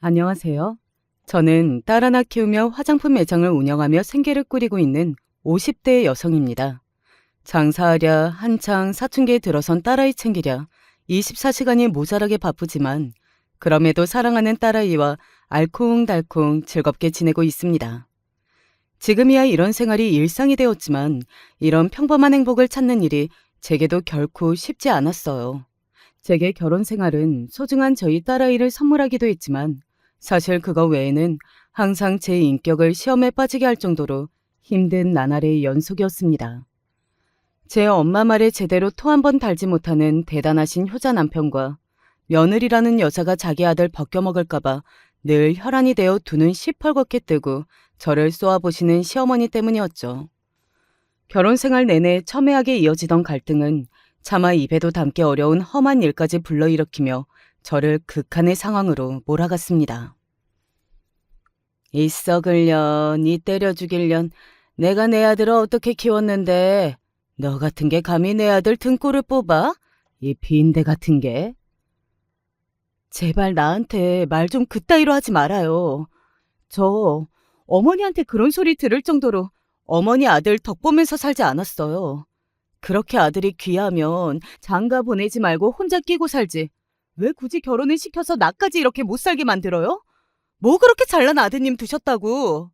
안녕하세요. 저는 딸 하나 키우며 화장품 매장을 운영하며 생계를 꾸리고 있는 50대 여성입니다. 장사하랴 한창 사춘기에 들어선 딸아이 챙기랴 24시간이 모자라게 바쁘지만 그럼에도 사랑하는 딸아이와 알콩달콩 즐겁게 지내고 있습니다. 지금이야 이런 생활이 일상이 되었지만 이런 평범한 행복을 찾는 일이 제게도 결코 쉽지 않았어요. 제게 결혼 생활은 소중한 저희 딸아이를 선물하기도 했지만 사실 그거 외에는 항상 제 인격을 시험에 빠지게 할 정도로 힘든 나날의 연속이었습니다. 제 엄마 말에 제대로 토 한 번 달지 못하는 대단하신 효자 남편과 며느리라는 여자가 자기 아들 벗겨먹을까봐 늘 혈안이 되어 두 눈 시펄겋게 뜨고 저를 쏘아보시는 시어머니 때문이었죠. 결혼 생활 내내 첨예하게 이어지던 갈등은 차마 입에도 담기 어려운 험한 일까지 불러일으키며 저를 극한의 상황으로 몰아갔습니다. 이 썩을년, 이 때려 죽일년, 내가 내 아들을 어떻게 키웠는데 너 같은 게 감히 내 아들 등골을 뽑아? 이 빈대 같은 게. 제발 나한테 말 좀 그따위로 하지 말아요. 저 어머니한테 그런 소리 들을 정도로 어머니 아들 덕 보면서 살지 않았어요. 그렇게 아들이 귀하면 장가 보내지 말고 혼자 끼고 살지. 왜 굳이 결혼을 시켜서 나까지 이렇게 못 살게 만들어요? 뭐 그렇게 잘난 아드님 두셨다고?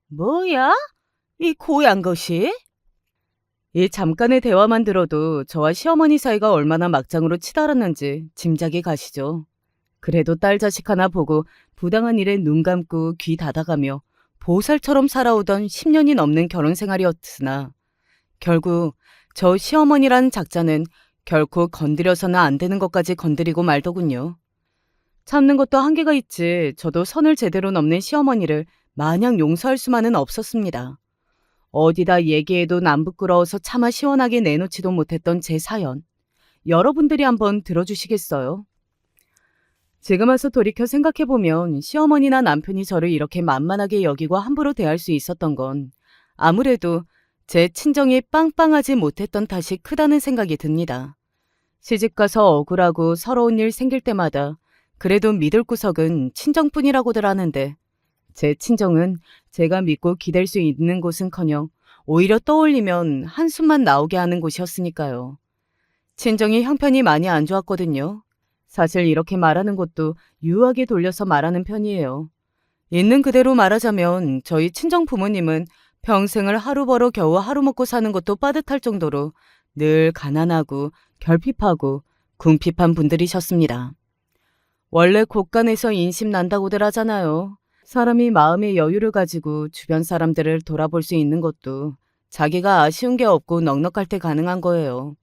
뭐야? 이 고얀 것이? 이 잠깐의 대화만 들어도 저와 시어머니 사이가 얼마나 막장으로 치달았는지 짐작이 가시죠. 그래도 딸 자식 하나 보고 부당한 일에 눈 감고 귀 닫아가며 보살처럼 살아오던 10년이 넘는 결혼 생활이었으나 결국 저 시어머니란 작자는 결코 건드려서는 안 되는 것까지 건드리고 말더군요. 참는 것도 한계가 있지 저도 선을 제대로 넘는 시어머니를 마냥 용서할 수만은 없었습니다. 어디다 얘기해도 남 부끄러워서 차마 시원하게 내놓지도 못했던 제 사연. 여러분들이 한번 들어주시겠어요? 지금 와서 돌이켜 생각해보면 시어머니나 남편이 저를 이렇게 만만하게 여기고 함부로 대할 수 있었던 건 아무래도 제 친정이 빵빵하지 못했던 탓이 크다는 생각이 듭니다. 시집가서 억울하고 서러운 일 생길 때마다 그래도 믿을 구석은 친정뿐이라고들 하는데 제 친정은 제가 믿고 기댈 수 있는 곳은커녕 오히려 떠올리면 한숨만 나오게 하는 곳이었으니까요. 친정이 형편이 많이 안 좋았거든요. 사실 이렇게 말하는 것도 유하게 돌려서 말하는 편이에요. 있는 그대로 말하자면 저희 친정 부모님은 평생을 하루 벌어 겨우 하루 먹고 사는 것도 빠듯할 정도로 늘 가난하고 결핍하고 궁핍한 분들이셨습니다. 원래 곳간에서 인심 난다고들 하잖아요. 사람이 마음의 여유를 가지고 주변 사람들을 돌아볼 수 있는 것도 자기가 아쉬운 게 없고 넉넉할 때 가능한 거예요.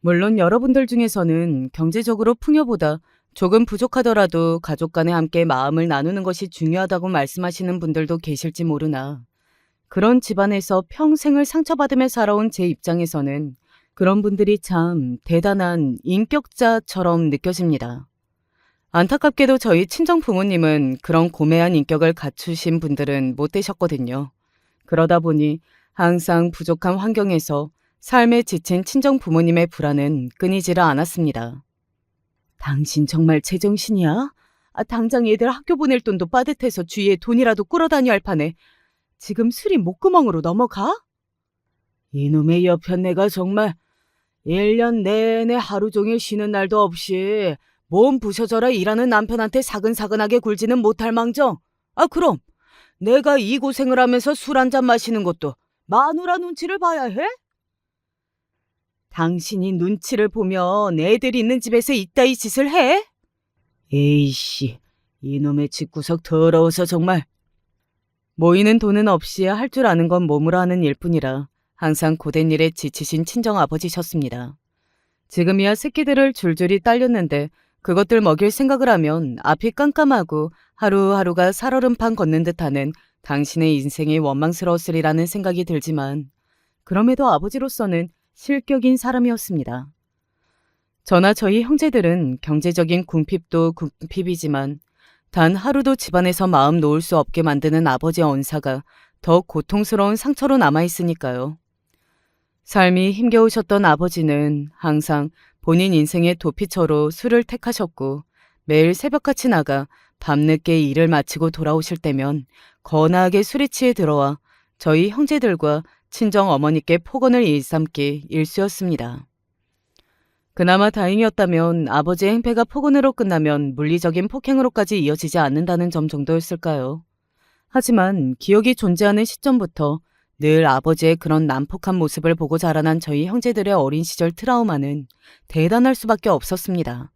물론 여러분들 중에서는 경제적으로 풍요보다 조금 부족하더라도 가족 간에 함께 마음을 나누는 것이 중요하다고 말씀하시는 분들도 계실지 모르나 그런 집안에서 평생을 상처받으며 살아온 제 입장에서는 그런 분들이 참 대단한 인격자처럼 느껴집니다. 안타깝게도 저희 친정 부모님은 그런 고매한 인격을 갖추신 분들은 못 되셨거든요. 그러다 보니 항상 부족한 환경에서 삶에 지친 친정 부모님의 불안은 끊이지를 않았습니다. 당신 정말 제정신이야? 당장 애들 학교 보낼 돈도 빠듯해서 주위에 돈이라도 끌어다녀 할 판에 지금 술이 목구멍으로 넘어가? 이놈의 여편네가 정말 1년 내내 하루 종일 쉬는 날도 없이 몸 부셔져라 일하는 남편한테 사근사근하게 굴지는 못할 망정. 그럼 내가 이 고생을 하면서 술 한잔 마시는 것도 마누라 눈치를 봐야 해? 당신이 눈치를 보면 애들 있는 집에서 이따위 짓을 해? 에이씨, 이놈의 집구석 더러워서 정말. 모이는 돈은 없이 할 줄 아는 건 몸으로 하는 일뿐이라 항상 고된 일에 지치신 친정아버지셨습니다. 지금이야 새끼들을 줄줄이 딸렸는데 그것들 먹일 생각을 하면 앞이 깜깜하고 하루하루가 살얼음판 걷는 듯하는 당신의 인생이 원망스러웠으리라는 생각이 들지만 그럼에도 아버지로서는 실격인 사람이었습니다. 저나 저희 형제들은 경제적인 궁핍도 궁핍이지만 단 하루도 집안에서 마음 놓을 수 없게 만드는 아버지의 언사가 더 고통스러운 상처로 남아있으니까요. 삶이 힘겨우셨던 아버지는 항상 본인 인생의 도피처로 술을 택하셨고 매일 새벽같이 나가 밤늦게 일을 마치고 돌아오실 때면 거나하게 술에 취해 들어와 저희 형제들과 친정 어머니께 폭언을 일삼기 일쑤였습니다. 그나마 다행이었다면 아버지의 행패가 폭언으로 끝나면 물리적인 폭행으로까지 이어지지 않는다는 점 정도였을까요? 하지만 기억이 존재하는 시점부터 늘 아버지의 그런 난폭한 모습을 보고 자라난 저희 형제들의 어린 시절 트라우마는 대단할 수밖에 없었습니다.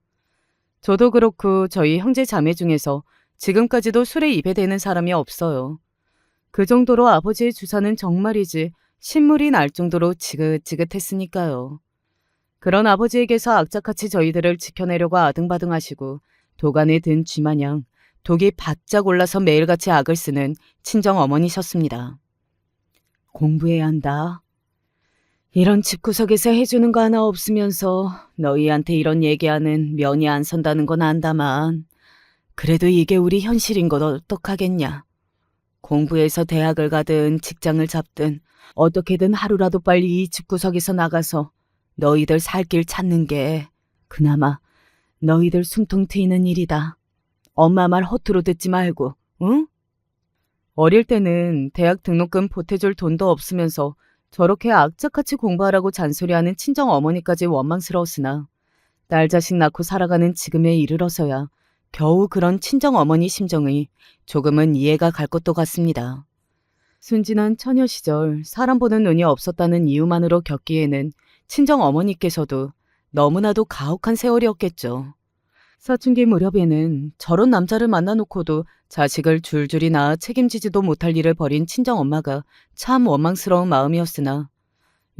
저도 그렇고 저희 형제 자매 중에서 지금까지도 술에 입에 대는 사람이 없어요. 그 정도로 아버지의 주사는 정말이지 신물이 날 정도로 지긋지긋했으니까요. 그런 아버지에게서 악착같이 저희들을 지켜내려고 아등바등하시고 도간에 든 쥐마냥 독이 바짝 올라서 매일같이 악을 쓰는 친정 어머니셨습니다. 공부해야 한다. 이런 집구석에서 해주는 거 하나 없으면서 너희한테 이런 얘기하는 면이 안 선다는 건 안다만 그래도 이게 우리 현실인 것 어떡하겠냐. 공부해서 대학을 가든 직장을 잡든 어떻게든 하루라도 빨리 이 집구석에서 나가서 너희들 살 길 찾는 게 그나마 너희들 숨통 트이는 일이다. 엄마 말 허투루 듣지 말고, 응? 어릴 때는 대학 등록금 보태줄 돈도 없으면서 저렇게 악착같이 공부하라고 잔소리하는 친정 어머니까지 원망스러웠으나 딸 자식 낳고 살아가는 지금에 이르러서야 겨우 그런 친정 어머니 심정이 조금은 이해가 갈 것도 같습니다. 순진한 처녀 시절 사람 보는 눈이 없었다는 이유만으로 겪기에는 친정 어머니께서도 너무나도 가혹한 세월이었겠죠. 사춘기 무렵에는 저런 남자를 만나놓고도 자식을 줄줄이 낳아 책임지지도 못할 일을 벌인 친정엄마가 참 원망스러운 마음이었으나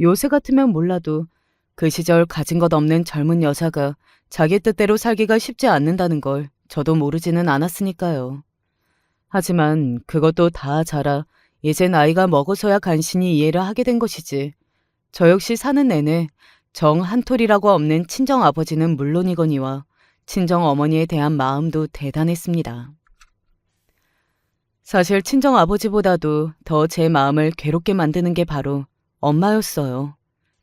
요새 같으면 몰라도 그 시절 가진 것 없는 젊은 여자가 자기 뜻대로 살기가 쉽지 않는다는 걸 저도 모르지는 않았으니까요. 하지만 그것도 다 자라 이제 나이가 먹어서야 간신히 이해를 하게 된 것이지 저 역시 사는 내내 정 한 톨이라고 없는 친정아버지는 물론이거니와 친정어머니에 대한 마음도 대단했습니다. 사실 친정아버지보다도 더 제 마음을 괴롭게 만드는 게 바로 엄마였어요.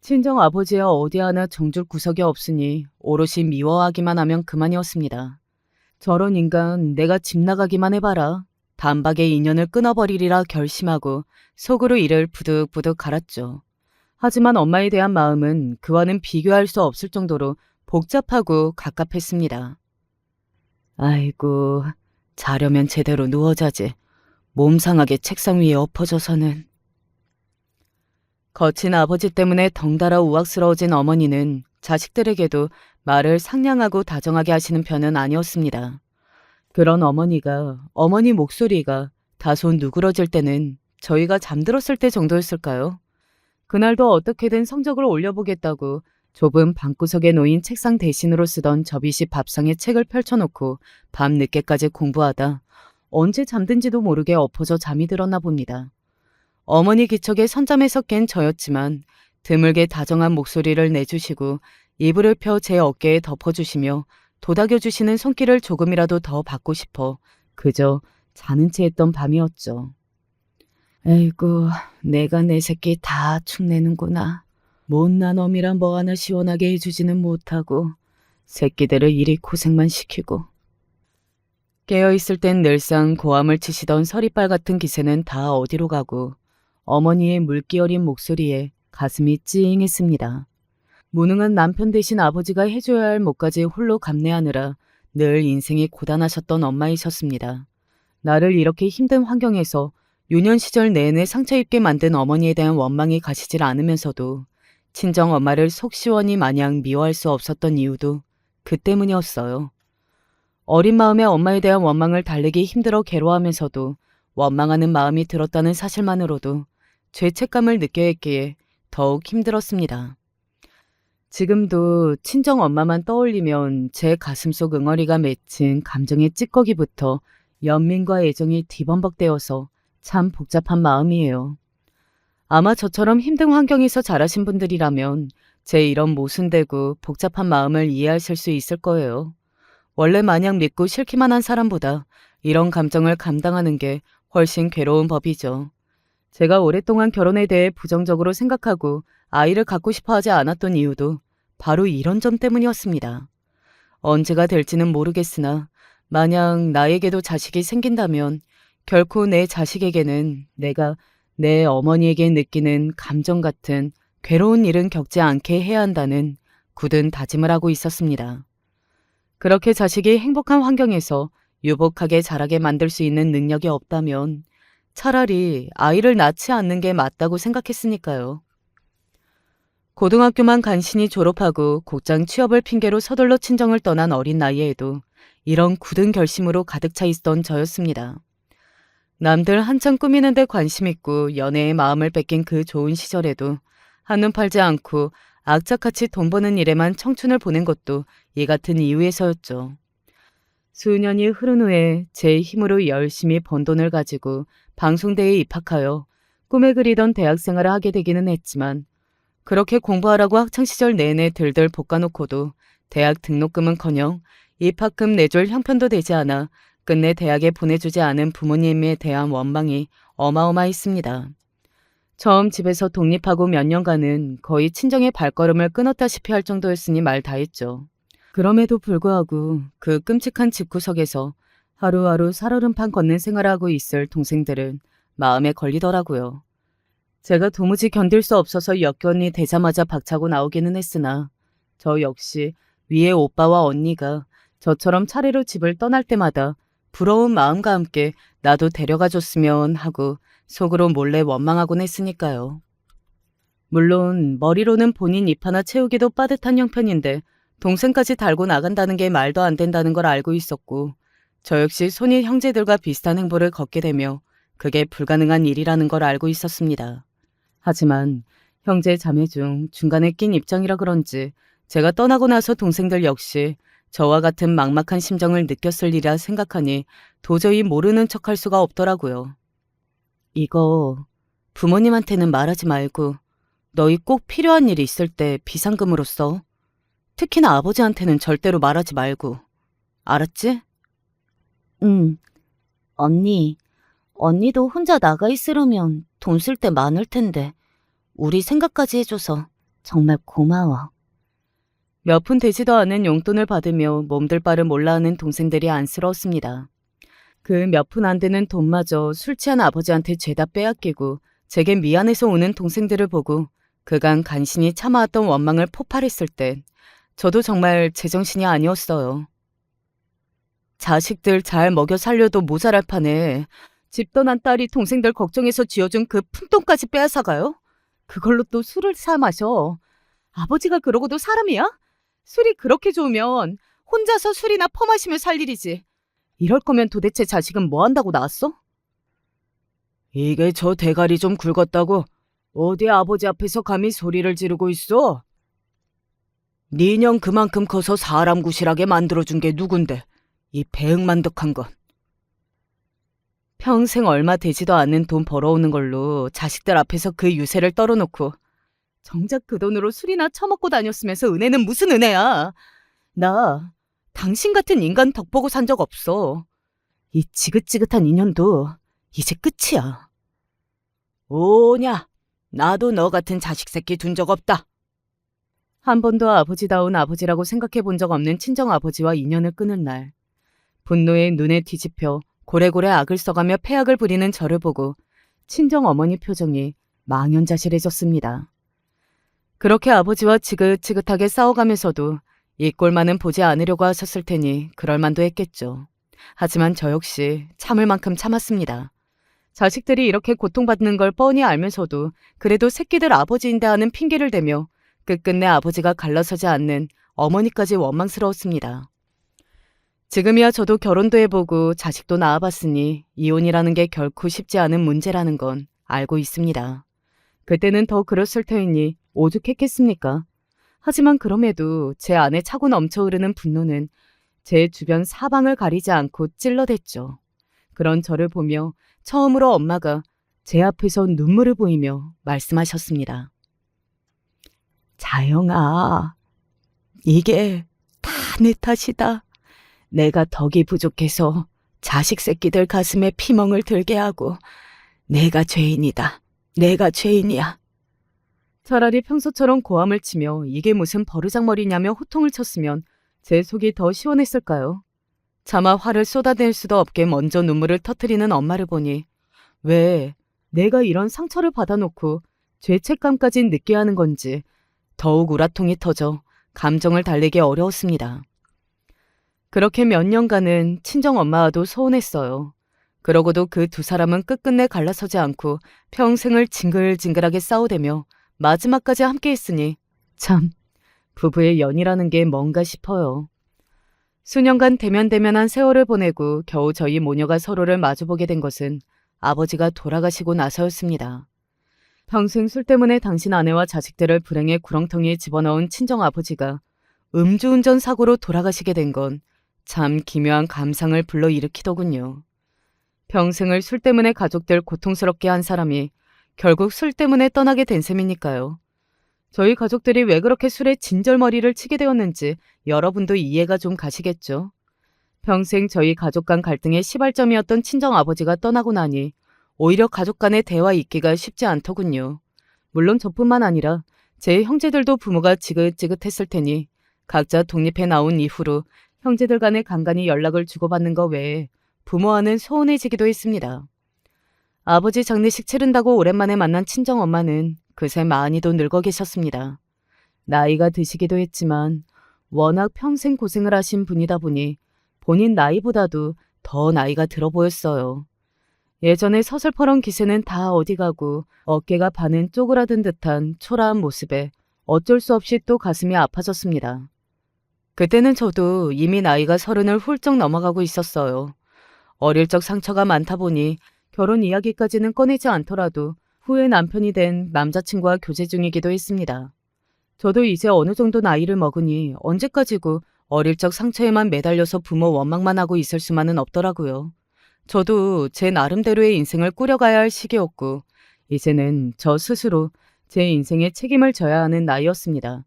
친정아버지야 어디 하나 정줄 구석이 없으니 오롯이 미워하기만 하면 그만이었습니다. 저런 인간 내가 집 나가기만 해봐라. 단박에 인연을 끊어버리리라 결심하고 속으로 이를 부득부득 갈았죠. 하지만 엄마에 대한 마음은 그와는 비교할 수 없을 정도로 복잡하고 갑갑했습니다. 아이고, 자려면 제대로 누워 자지. 몸 상하게 책상 위에 엎어져서는. 거친 아버지 때문에 덩달아 우악스러워진 어머니는 자식들에게도 말을 상냥하고 다정하게 하시는 편은 아니었습니다. 그런 어머니가 어머니 목소리가 다소 누그러질 때는 저희가 잠들었을 때 정도였을까요? 그날도 어떻게든 성적을 올려보겠다고 좁은 방구석에 놓인 책상 대신으로 쓰던 접이식 밥상에 책을 펼쳐놓고 밤늦게까지 공부하다 언제 잠든지도 모르게 엎어져 잠이 들었나 봅니다. 어머니 기척에 선잠에서 깬 저였지만 드물게 다정한 목소리를 내주시고 이불을 펴 제 어깨에 덮어주시며 도닥여주시는 손길을 조금이라도 더 받고 싶어 그저 자는 채 했던 밤이었죠. 에이구, 내가 내 새끼 다 축내는구나. 못난 어미란 뭐 하나 시원하게 해주지는 못하고 새끼들을 이리 고생만 시키고. 깨어있을 땐 늘상 고함을 치시던 서리빨 같은 기세는 다 어디로 가고 어머니의 물기 어린 목소리에 가슴이 찡했습니다. 무능한 남편 대신 아버지가 해줘야 할 몫까지 홀로 감내하느라 늘 인생이 고단하셨던 엄마이셨습니다. 나를 이렇게 힘든 환경에서 유년 시절 내내 상처 입게 만든 어머니에 대한 원망이 가시질 않으면서도 친정 엄마를 속 시원히 마냥 미워할 수 없었던 이유도 그 때문이었어요. 어린 마음에 엄마에 대한 원망을 달래기 힘들어 괴로워하면서도 원망하는 마음이 들었다는 사실만으로도 죄책감을 느껴야 했기에 더욱 힘들었습니다. 지금도 친정 엄마만 떠올리면 제 가슴속 응어리가 맺힌 감정의 찌꺼기부터 연민과 애정이 뒤범벅되어서 참 복잡한 마음이에요. 아마 저처럼 힘든 환경에서 자라신 분들이라면 제 이런 모순되고 복잡한 마음을 이해하실 수 있을 거예요. 원래 마냥 믿고 싫기만 한 사람보다 이런 감정을 감당하는 게 훨씬 괴로운 법이죠. 제가 오랫동안 결혼에 대해 부정적으로 생각하고 아이를 갖고 싶어 하지 않았던 이유도 바로 이런 점 때문이었습니다. 언제가 될지는 모르겠으나 만약 나에게도 자식이 생긴다면 결코 내 자식에게는 내가 내 어머니에게 느끼는 감정 같은 괴로운 일은 겪지 않게 해야 한다는 굳은 다짐을 하고 있었습니다. 그렇게 자식이 행복한 환경에서 유복하게 자라게 만들 수 있는 능력이 없다면 차라리 아이를 낳지 않는 게 맞다고 생각했으니까요. 고등학교만 간신히 졸업하고 곧장 취업을 핑계로 서둘러 친정을 떠난 어린 나이에도 이런 굳은 결심으로 가득 차 있던 저였습니다. 남들 한창 꾸미는 데 관심 있고 연애에 마음을 뺏긴 그 좋은 시절에도 한눈 팔지 않고 악착같이 돈 버는 일에만 청춘을 보낸 것도 이 같은 이유에서였죠. 수년이 흐른 후에 제 힘으로 열심히 번 돈을 가지고 방송대에 입학하여 꿈에 그리던 대학생활을 하게 되기는 했지만 그렇게 공부하라고 학창시절 내내 들들 볶아놓고도 대학 등록금은커녕 입학금 내줄 형편도 되지 않아 끝내 대학에 보내주지 않은 부모님에 대한 원망이 어마어마했습니다. 처음 집에서 독립하고 몇 년간은 거의 친정의 발걸음을 끊었다시피 할 정도였으니 말 다했죠. 그럼에도 불구하고 그 끔찍한 집구석에서 하루하루 살얼음판 걷는 생활을 하고 있을 동생들은 마음에 걸리더라고요. 제가 도무지 견딜 수 없어서 여건이 되자마자 박차고 나오기는 했으나 저 역시 위에 오빠와 언니가 저처럼 차례로 집을 떠날 때마다 부러운 마음과 함께 나도 데려가 줬으면 하고 속으로 몰래 원망하곤 했으니까요. 물론 머리로는 본인 입 하나 채우기도 빠듯한 형편인데 동생까지 달고 나간다는 게 말도 안 된다는 걸 알고 있었고 저 역시 손이 형제들과 비슷한 행보를 걷게 되며 그게 불가능한 일이라는 걸 알고 있었습니다. 하지만 형제 자매 중 중간에 낀 입장이라 그런지 제가 떠나고 나서 동생들 역시 저와 같은 막막한 심정을 느꼈으리라 생각하니 도저히 모르는 척할 수가 없더라고요. 이거 부모님한테는 말하지 말고 너희 꼭 필요한 일이 있을 때 비상금으로 써. 특히나 아버지한테는 절대로 말하지 말고. 알았지? 응. 언니도 혼자 나가 있으려면 돈 쓸 때 많을 텐데 우리 생각까지 해줘서 정말 고마워. 몇 푼 되지도 않은 용돈을 받으며 몸들 바를 몰라하는 동생들이 안쓰러웠습니다. 그 몇 푼 안 되는 돈마저 술 취한 아버지한테 죄다 빼앗기고 제게 미안해서 오는 동생들을 보고 그간 간신히 참아왔던 원망을 폭발했을 때 저도 정말 제정신이 아니었어요. 자식들 잘 먹여 살려도 모자랄 판에 집 떠난 딸이 동생들 걱정해서 쥐어준 그 푼돈까지 빼앗아가요? 그걸로 또 술을 사 마셔. 아버지가 그러고도 사람이야? 술이 그렇게 좋으면 혼자서 술이나 퍼마시며 살 일이지. 이럴 거면 도대체 자식은 뭐 한다고 낳았어? 이게 저 대가리 좀 굵었다고 어디 아버지 앞에서 감히 소리를 지르고 있어? 네 년 그만큼 커서 사람 구실하게 만들어준 게 누군데 이 배응만덕한 건. 평생 얼마 되지도 않는 돈 벌어오는 걸로 자식들 앞에서 그 유세를 떨어놓고 정작 그 돈으로 술이나 처먹고 다녔으면서 은혜는 무슨 은혜야. 나 당신 같은 인간 덕 보고 산 적 없어. 이 지긋지긋한 인연도 이제 끝이야. 오냐, 나도 너 같은 자식 새끼 둔 적 없다. 한 번도 아버지다운 아버지라고 생각해 본 적 없는 친정아버지와 인연을 끊은 날. 분노에 눈에 뒤집혀 고래고래 악을 써가며 패악을 부리는 저를 보고 친정어머니 표정이 망연자실해졌습니다. 그렇게 아버지와 지긋지긋하게 싸워가면서도 이 꼴만은 보지 않으려고 하셨을 테니 그럴만도 했겠죠. 하지만 저 역시 참을 만큼 참았습니다. 자식들이 이렇게 고통받는 걸 뻔히 알면서도 그래도 새끼들 아버지인데 하는 핑계를 대며 끝끝내 아버지가 갈라서지 않는 어머니까지 원망스러웠습니다. 지금이야 저도 결혼도 해보고 자식도 낳아봤으니 이혼이라는 게 결코 쉽지 않은 문제라는 건 알고 있습니다. 그때는 더 그랬을 터이니 오죽했겠습니까? 하지만 그럼에도 제 안에 차고 넘쳐 흐르는 분노는 제 주변 사방을 가리지 않고 찔러댔죠. 그런 저를 보며 처음으로 엄마가 제 앞에서 눈물을 보이며 말씀하셨습니다. 자영아, 이게 다 내 탓이다. 내가 덕이 부족해서 자식 새끼들 가슴에 피멍을 들게 하고 내가 죄인이다. 내가 죄인이야. 차라리 평소처럼 고함을 치며 이게 무슨 버르장머리냐며 호통을 쳤으면 제 속이 더 시원했을까요? 차마 화를 쏟아낼 수도 없게 먼저 눈물을 터뜨리는 엄마를 보니 왜 내가 이런 상처를 받아놓고 죄책감까지 느껴야 하는 건지 더욱 우라통이 터져 감정을 달래기 어려웠습니다. 그렇게 몇 년간은 친정 엄마와도 서운했어요. 그러고도 그 두 사람은 끝끝내 갈라서지 않고 평생을 징글징글하게 싸우대며 마지막까지 함께했으니 참 부부의 연이라는 게 뭔가 싶어요. 수년간 대면대면한 세월을 보내고 겨우 저희 모녀가 서로를 마주보게 된 것은 아버지가 돌아가시고 나서였습니다. 평생 술 때문에 당신 아내와 자식들을 불행의 구렁텅이에 집어넣은 친정아버지가 음주운전 사고로 돌아가시게 된 건 참 기묘한 감상을 불러일으키더군요. 평생을 술 때문에 가족들 고통스럽게 한 사람이 결국 술 때문에 떠나게 된 셈이니까요. 저희 가족들이 왜 그렇게 술에 진절머리를 치게 되었는지 여러분도 이해가 좀 가시겠죠? 평생 저희 가족 간 갈등의 시발점이었던 친정아버지가 떠나고 나니 오히려 가족 간의 대화 잇기가 쉽지 않더군요. 물론 저뿐만 아니라 제 형제들도 부모가 지긋지긋했을 테니 각자 독립해 나온 이후로 형제들 간에 간간히 연락을 주고받는 것 외에 부모와는 소원해지기도 했습니다. 아버지 장례식 치른다고 오랜만에 만난 친정엄마는 그새 많이도 늙어 계셨습니다. 나이가 드시기도 했지만 워낙 평생 고생을 하신 분이다 보니 본인 나이보다도 더 나이가 들어 보였어요. 예전에 서슬퍼런 기세는 다 어디 가고 어깨가 반은 쪼그라든 듯한 초라한 모습에 어쩔 수 없이 또 가슴이 아파졌습니다. 그때는 저도 이미 나이가 30을 훌쩍 넘어가고 있었어요. 어릴 적 상처가 많다 보니 결혼 이야기까지는 꺼내지 않더라도 후에 남편이 된 남자친구와 교제 중이기도 했습니다. 저도 이제 어느 정도 나이를 먹으니 언제까지고 어릴 적 상처에만 매달려서 부모 원망만 하고 있을 수만은 없더라고요. 저도 제 나름대로의 인생을 꾸려가야 할 시기였고 이제는 저 스스로 제 인생에 책임을 져야 하는 나이였습니다.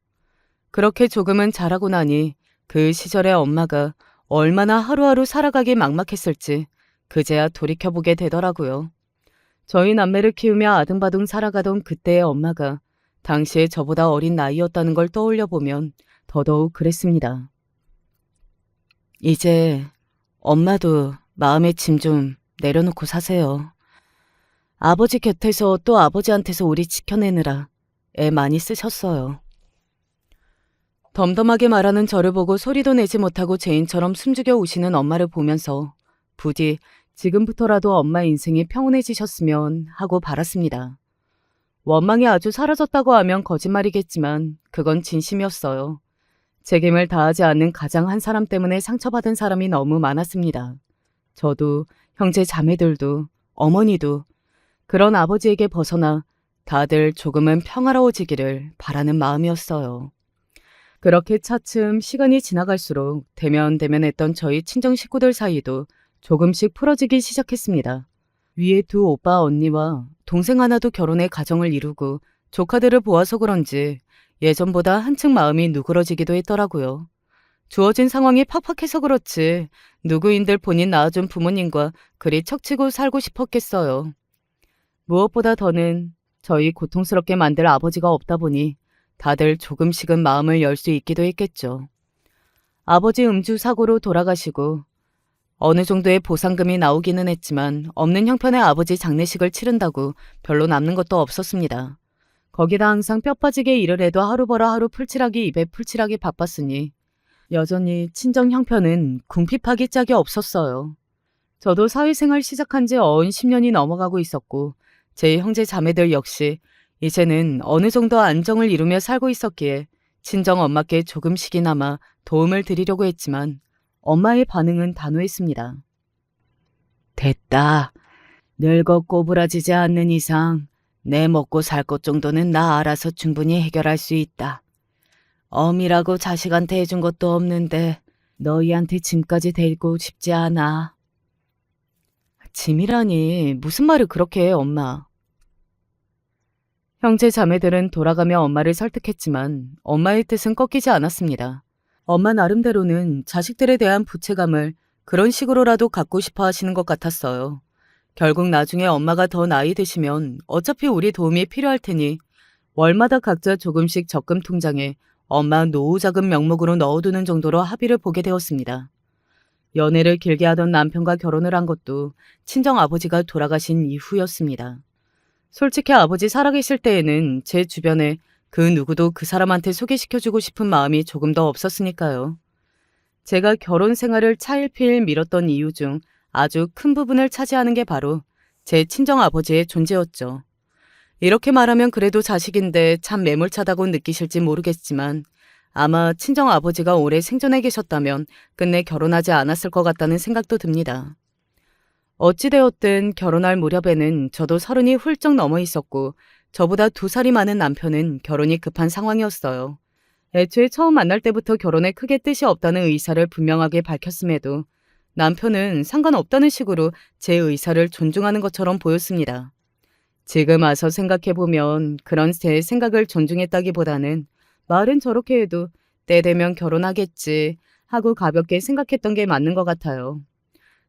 그렇게 조금은 자라고 나니 그 시절의 엄마가 얼마나 하루하루 살아가기 막막했을지 그제야 돌이켜보게 되더라고요. 저희 남매를 키우며 아등바등 살아가던 그때의 엄마가 당시에 저보다 어린 나이였다는 걸 떠올려 보면 더더욱 그랬습니다. 이제 엄마도 마음의 짐 좀 내려놓고 사세요. 아버지 곁에서 또 아버지한테서 우리 지켜내느라 애 많이 쓰셨어요. 덤덤하게 말하는 저를 보고 소리도 내지 못하고 죄인처럼 숨죽여 우시는 엄마를 보면서 부디 지금부터라도 엄마 인생이 평온해지셨으면 하고 바랐습니다. 원망이 아주 사라졌다고 하면 거짓말이겠지만 그건 진심이었어요. 책임을 다하지 않는 가장 한 사람 때문에 상처받은 사람이 너무 많았습니다. 저도 형제 자매들도 어머니도 그런 아버지에게 벗어나 다들 조금은 평화로워지기를 바라는 마음이었어요. 그렇게 차츰 시간이 지나갈수록 대면대면했던 저희 친정 식구들 사이도 조금씩 풀어지기 시작했습니다. 위에 두 오빠 언니와 동생 하나도 결혼해 가정을 이루고 조카들을 보아서 그런지 예전보다 한층 마음이 누그러지기도 했더라고요. 주어진 상황이 팍팍해서 그렇지 누구인들 본인 낳아준 부모님과 그리 척치고 살고 싶었겠어요. 무엇보다 더는 저희 고통스럽게 만들 아버지가 없다 보니 다들 조금씩은 마음을 열 수 있기도 했겠죠. 아버지 음주 사고로 돌아가시고 어느 정도의 보상금이 나오기는 했지만 없는 형편의 아버지 장례식을 치른다고 별로 남는 것도 없었습니다. 거기다 항상 뼈 빠지게 일을 해도 하루 벌어 하루 풀칠하기 입에 풀칠하기 바빴으니 여전히 친정 형편은 궁핍하기 짝이 없었어요. 저도 사회생활 시작한 지 어언 10년이 넘어가고 있었고 제 형제 자매들 역시 이제는 어느 정도 안정을 이루며 살고 있었기에 친정 엄마께 조금씩이나마 도움을 드리려고 했지만 엄마의 반응은 단호했습니다. 됐다. 늙어 꼬부라지지 않는 이상 내 먹고 살 것 정도는 나 알아서 충분히 해결할 수 있다. 어미라고 자식한테 해준 것도 없는데 너희한테 짐까지 데리고 싶지 않아. 짐이라니 무슨 말을 그렇게 해 엄마. 형제 자매들은 돌아가며 엄마를 설득했지만 엄마의 뜻은 꺾이지 않았습니다. 엄마 나름대로는 자식들에 대한 부채감을 그런 식으로라도 갖고 싶어 하시는 것 같았어요. 결국 나중에 엄마가 더 나이 드시면 어차피 우리 도움이 필요할 테니 월마다 각자 조금씩 적금 통장에 엄마 노후자금 명목으로 넣어두는 정도로 합의를 보게 되었습니다. 연애를 길게 하던 남편과 결혼을 한 것도 친정아버지가 돌아가신 이후였습니다. 솔직히 아버지 살아계실 때에는 제 주변에 그 누구도 그 사람한테 소개시켜주고 싶은 마음이 조금 더 없었으니까요. 제가 결혼 생활을 차일피일 미뤘던 이유 중 아주 큰 부분을 차지하는 게 바로 제 친정아버지의 존재였죠. 이렇게 말하면 그래도 자식인데 참 매몰차다고 느끼실지 모르겠지만 아마 친정아버지가 오래 생존해 계셨다면 끝내 결혼하지 않았을 것 같다는 생각도 듭니다. 어찌되었든 결혼할 무렵에는 저도 30이 훌쩍 넘어 있었고 저보다 2살이 많은 남편은 결혼이 급한 상황이었어요. 애초에 처음 만날 때부터 결혼에 크게 뜻이 없다는 의사를 분명하게 밝혔음에도 남편은 상관없다는 식으로 제 의사를 존중하는 것처럼 보였습니다. 지금 와서 생각해보면 그런 제 생각을 존중했다기보다는 말은 저렇게 해도 때 되면 결혼하겠지 하고 가볍게 생각했던 게 맞는 것 같아요.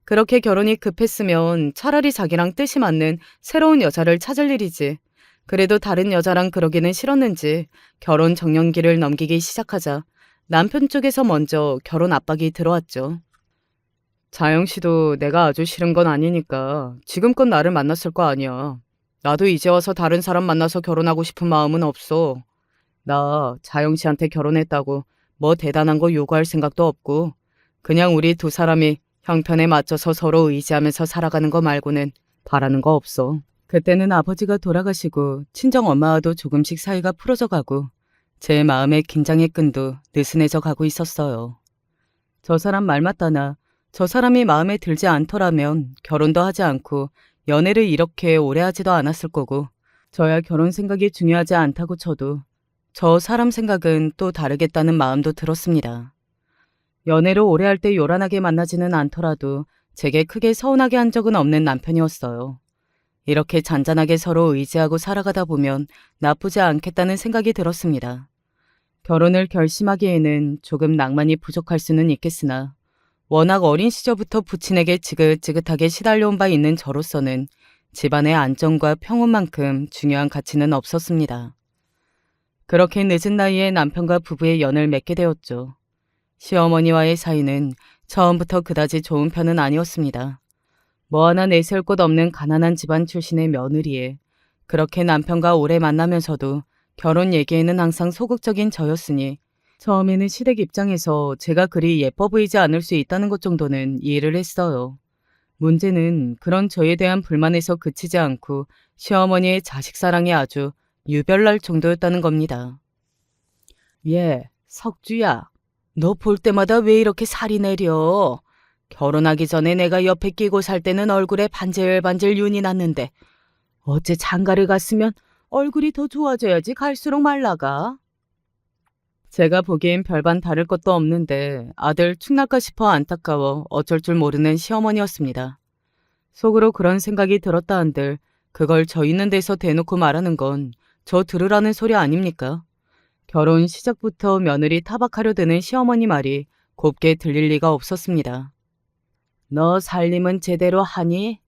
그렇게 결혼이 급했으면 차라리 자기랑 뜻이 맞는 새로운 여자를 찾을 일이지. 그래도 다른 여자랑 그러기는 싫었는지 결혼 정년기를 넘기기 시작하자 남편 쪽에서 먼저 결혼 압박이 들어왔죠. 자영 씨도 내가 아주 싫은 건 아니니까 지금껏 나를 만났을 거 아니야. 나도 이제 와서 다른 사람 만나서 결혼하고 싶은 마음은 없어. 나 자영 씨한테 결혼했다고 뭐 대단한 거 요구할 생각도 없고 그냥 우리 2사람이 형편에 맞춰서 서로 의지하면서 살아가는 거 말고는 바라는 거 없어. 그때는 아버지가 돌아가시고 친정엄마와도 조금씩 사이가 풀어져 가고 제 마음의 긴장의 끈도 느슨해져 가고 있었어요. 저 사람 말 맞다나 저 사람이 마음에 들지 않더라면 결혼도 하지 않고 연애를 이렇게 오래 하지도 않았을 거고 저야 결혼 생각이 중요하지 않다고 쳐도 저 사람 생각은 또 다르겠다는 마음도 들었습니다. 연애를 오래 할 때 요란하게 만나지는 않더라도 제게 크게 서운하게 한 적은 없는 남편이었어요. 이렇게 잔잔하게 서로 의지하고 살아가다 보면 나쁘지 않겠다는 생각이 들었습니다. 결혼을 결심하기에는 조금 낭만이 부족할 수는 있겠으나 워낙 어린 시절부터 부친에게 지긋지긋하게 시달려온 바 있는 저로서는 집안의 안정과 평온만큼 중요한 가치는 없었습니다. 그렇게 늦은 나이에 남편과 부부의 연을 맺게 되었죠. 시어머니와의 사이는 처음부터 그다지 좋은 편은 아니었습니다. 뭐 하나 내세울 곳 없는 가난한 집안 출신의 며느리에 그렇게 남편과 오래 만나면서도 결혼 얘기에는 항상 소극적인 저였으니 처음에는 시댁 입장에서 제가 그리 예뻐 보이지 않을 수 있다는 것 정도는 이해를 했어요. 문제는 그런 저에 대한 불만에서 그치지 않고 시어머니의 자식 사랑이 아주 유별날 정도였다는 겁니다. 석주야. 너 볼 때마다 왜 이렇게 살이 내려? 결혼하기 전에 내가 옆에 끼고 살 때는 얼굴에 반질반질 윤이 났는데 어째 장가를 갔으면 얼굴이 더 좋아져야지 갈수록 말라가. 제가 보기엔 별반 다를 것도 없는데 아들 축날까 싶어 안타까워 어쩔 줄 모르는 시어머니였습니다. 속으로 그런 생각이 들었다 한들 그걸 저 있는 데서 대놓고 말하는 건 저 들으라는 소리 아닙니까? 결혼 시작부터 며느리 타박하려 드는 시어머니 말이 곱게 들릴 리가 없었습니다. 너 살림은 제대로 하니?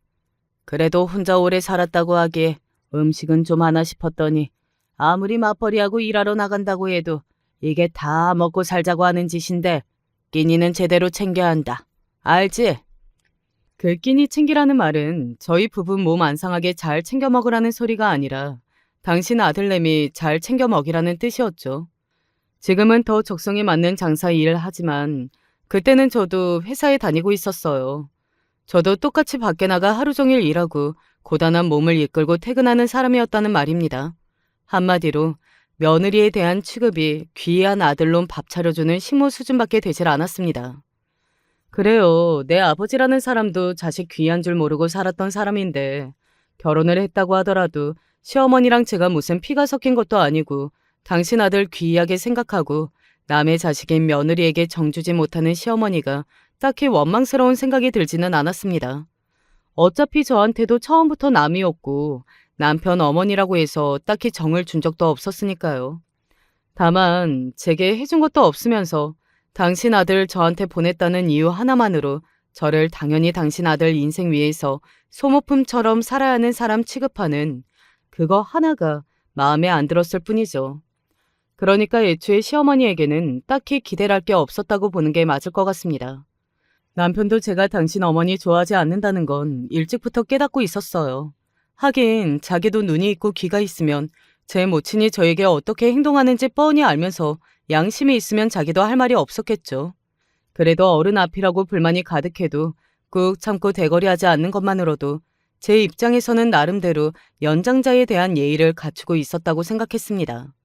그래도 혼자 오래 살았다고 하기에 음식은 좀 하나 싶었더니 아무리 맞벌이하고 일하러 나간다고 해도 이게 다 먹고 살자고 하는 짓인데 끼니는 제대로 챙겨야 한다. 알지? 그 끼니 챙기라는 말은 저희 부부 몸 안 상하게 잘 챙겨 먹으라는 소리가 아니라 당신 아들내미 잘 챙겨 먹이라는 뜻이었죠. 지금은 더 적성에 맞는 장사 일을 하지만 그때는 저도 회사에 다니고 있었어요. 저도 똑같이 밖에 나가 하루 종일 일하고 고단한 몸을 이끌고 퇴근하는 사람이었다는 말입니다. 한마디로 며느리에 대한 취급이 귀한 아들놈 밥 차려주는 식모 수준밖에 되질 않았습니다. 그래요. 내 아버지라는 사람도 자식 귀한 줄 모르고 살았던 사람인데 결혼을 했다고 하더라도 시어머니랑 제가 무슨 피가 섞인 것도 아니고 당신 아들 귀하게 생각하고 남의 자식인 며느리에게 정주지 못하는 시어머니가 딱히 원망스러운 생각이 들지는 않았습니다. 어차피 저한테도 처음부터 남이었고 남편 어머니라고 해서 딱히 정을 준 적도 없었으니까요. 다만 제게 해준 것도 없으면서 당신 아들 저한테 보냈다는 이유 하나만으로 저를 당연히 당신 아들 인생 위에서 소모품처럼 살아야 하는 사람 취급하는 그거 하나가 마음에 안 들었을 뿐이죠. 그러니까 애초에 시어머니에게는 딱히 기대를 할 게 없었다고 보는 게 맞을 것 같습니다. 남편도 제가 당신 어머니 좋아하지 않는다는 건 일찍부터 깨닫고 있었어요. 하긴 자기도 눈이 있고 귀가 있으면 제 모친이 저에게 어떻게 행동하는지 뻔히 알면서 양심이 있으면 자기도 할 말이 없었겠죠. 그래도 어른 앞이라고 불만이 가득해도 꾹 참고 대거리하지 않는 것만으로도 제 입장에서는 나름대로 연장자에 대한 예의를 갖추고 있었다고 생각했습니다.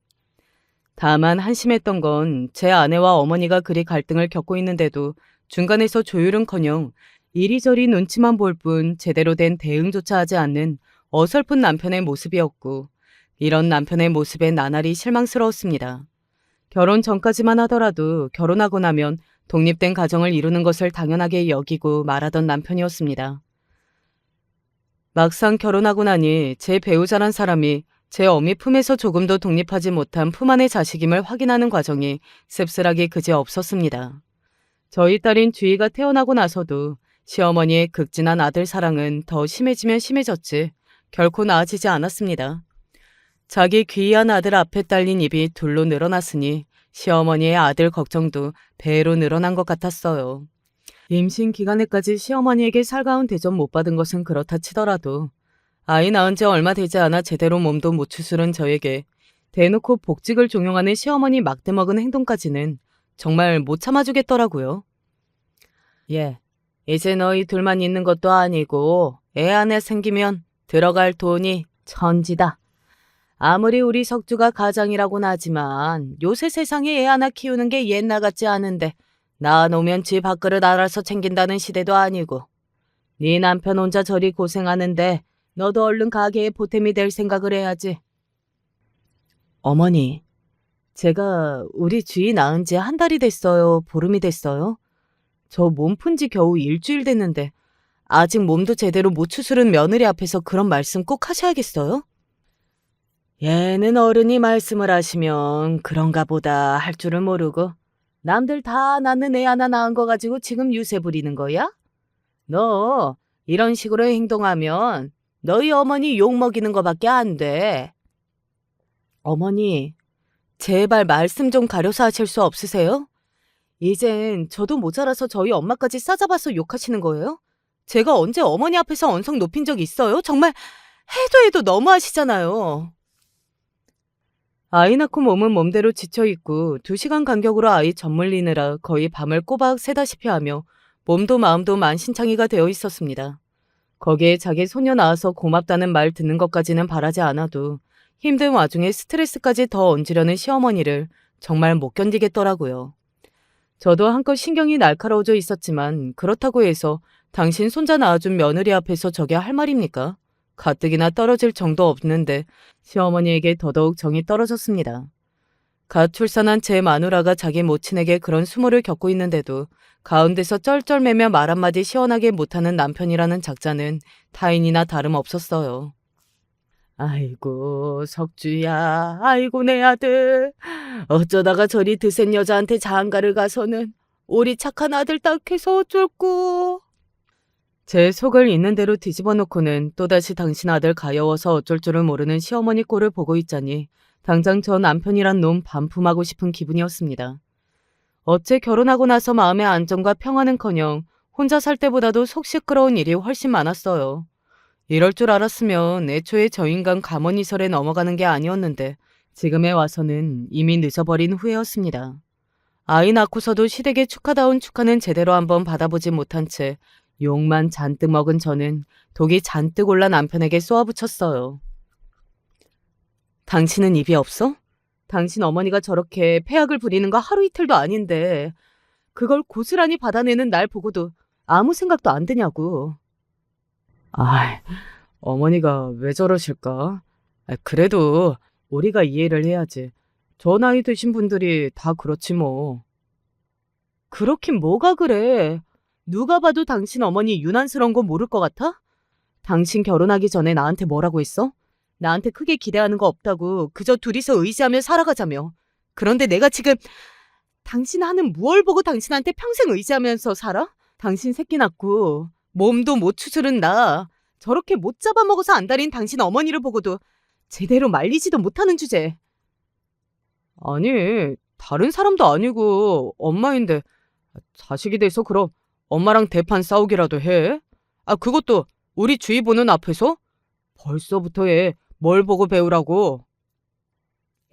다만 한심했던 건 제 아내와 어머니가 그리 갈등을 겪고 있는데도 중간에서 조율은커녕 이리저리 눈치만 볼 뿐 제대로 된 대응조차 하지 않는 어설픈 남편의 모습이었고, 이런 남편의 모습에 나날이 실망스러웠습니다. 결혼 전까지만 하더라도 결혼하고 나면 독립된 가정을 이루는 것을 당연하게 여기고 말하던 남편이었습니다. 막상 결혼하고 나니 제 배우자란 사람이 제 어미 품에서 조금도 독립하지 못한 품 안의 자식임을 확인하는 과정이 씁쓸하기 그지없었습니다. 저희 딸인 주희가 태어나고 나서도 시어머니의 극진한 아들 사랑은 더 심해지면 심해졌지 결코 나아지지 않았습니다. 자기 귀한 아들 앞에 딸린 입이 둘로 늘어났으니 시어머니의 아들 걱정도 배로 늘어난 것 같았어요. 임신 기간에까지 시어머니에게 살가운 대접 못 받은 것은 그렇다 치더라도 아이 낳은 지 얼마 되지 않아 제대로 몸도 못 추스른 저에게 대놓고 복직을 종용하는 시어머니 막대먹은 행동까지는 정말 못 참아주겠더라고요. 예, 이제 너희 둘만 있는 것도 아니고 애 하나 생기면 들어갈 돈이 천지다. 아무리 우리 석주가 가장이라고는 하지만 요새 세상에 애 하나 키우는 게 옛날 같지 않은데 낳아놓으면 지 밥그릇 알아서 챙긴다는 시대도 아니고 네 남편 혼자 저리 고생하는데 너도 얼른 가게에 보탬이 될 생각을 해야지. 어머니, 제가 우리 주희 낳은 지 한 달이 됐어요? 보름이 됐어요? 저 몸 푼 지 겨우 일주일 됐는데 아직 몸도 제대로 못 추스른 며느리 앞에서 그런 말씀 꼭 하셔야겠어요? 얘는 어른이 말씀을 하시면 그런가 보다 할 줄을 모르고 남들 다 낳는 애 하나 낳은 거 가지고 지금 유세 부리는 거야? 너 이런 식으로 행동하면 너희 어머니 욕먹이는 거밖에 안 돼. 어머니, 제발 말씀 좀 가려서 하실 수 없으세요? 이젠 저도 모자라서 저희 엄마까지 싸잡아서 욕하시는 거예요? 제가 언제 어머니 앞에서 언성 높인 적 있어요? 정말 해도 너무하시잖아요. 아이 낳고 몸은 몸대로 지쳐있고 2시간 간격으로 아이 젖물리느라 거의 밤을 꼬박 새다시피 하며 몸도 마음도 만신창이가 되어 있었습니다. 거기에 자기 소녀 낳아서 고맙다는 말 듣는 것까지는 바라지 않아도 힘든 와중에 스트레스까지 더 얹으려는 시어머니를 정말 못 견디겠더라고요. 저도 한껏 신경이 날카로워져 있었지만 그렇다고 해서 당신 손자 낳아준 며느리 앞에서 저게 할 말입니까? 가뜩이나 떨어질 정도 없는데 시어머니에게 더더욱 정이 떨어졌습니다. 갓 출산한 제 마누라가 자기 모친에게 그런 수모를 겪고 있는데도 가운데서 쩔쩔매며 말 한마디 시원하게 못하는 남편이라는 작자는 타인이나 다름없었어요. 아이고 석주야, 아이고 내 아들. 어쩌다가 저리 드센 여자한테 장가를 가서는 우리 착한 아들 딱해서 어쩔꼬. 제 속을 있는 대로 뒤집어 놓고는 또다시 당신 아들 가여워서 어쩔 줄을 모르는 시어머니 꼴을 보고 있자니 당장 저 남편이란 놈 반품하고 싶은 기분이었습니다. 어째 결혼하고 나서 마음의 안정과 평화는커녕 혼자 살 때보다도 속 시끄러운 일이 훨씬 많았어요. 이럴 줄 알았으면 애초에 저 인간 가문이설에 넘어가는 게 아니었는데 지금에 와서는 이미 늦어버린 후회였습니다. 아이 낳고서도 시댁의 축하다운 축하는 제대로 한번 받아보지 못한 채 욕만 잔뜩 먹은 저는 독이 잔뜩 올라 남편에게 쏘아붙였어요. 당신은 입이 없어? 당신 어머니가 저렇게 폐악을 부리는 거 하루 이틀도 아닌데 그걸 고스란히 받아내는 날 보고도 아무 생각도 안 드냐고. 아이, 어머니가 왜 저러실까? 그래도 우리가 이해를 해야지. 저 나이 드신 분들이 다 그렇지 뭐. 그렇긴 뭐가 그래. 누가 봐도 당신 어머니 유난스러운 거 모를 것 같아? 당신 결혼하기 전에 나한테 뭐라고 했어? 나한테 크게 기대하는 거 없다고 그저 둘이서 의지하며 살아가자며. 그런데 내가 지금 당신 하는 무얼 보고 당신한테 평생 의지하면서 살아? 당신 새끼 낳고 몸도 못 추스른 나 저렇게 못 잡아먹어서 안달인 당신 어머니를 보고도 제대로 말리지도 못하는 주제. 아니, 다른 사람도 아니고 엄마인데 자식이 돼서 그럼 엄마랑 대판 싸우기라도 해? 그것도 우리 주위 보는 앞에서? 벌써부터 얘 뭘 보고 배우라고?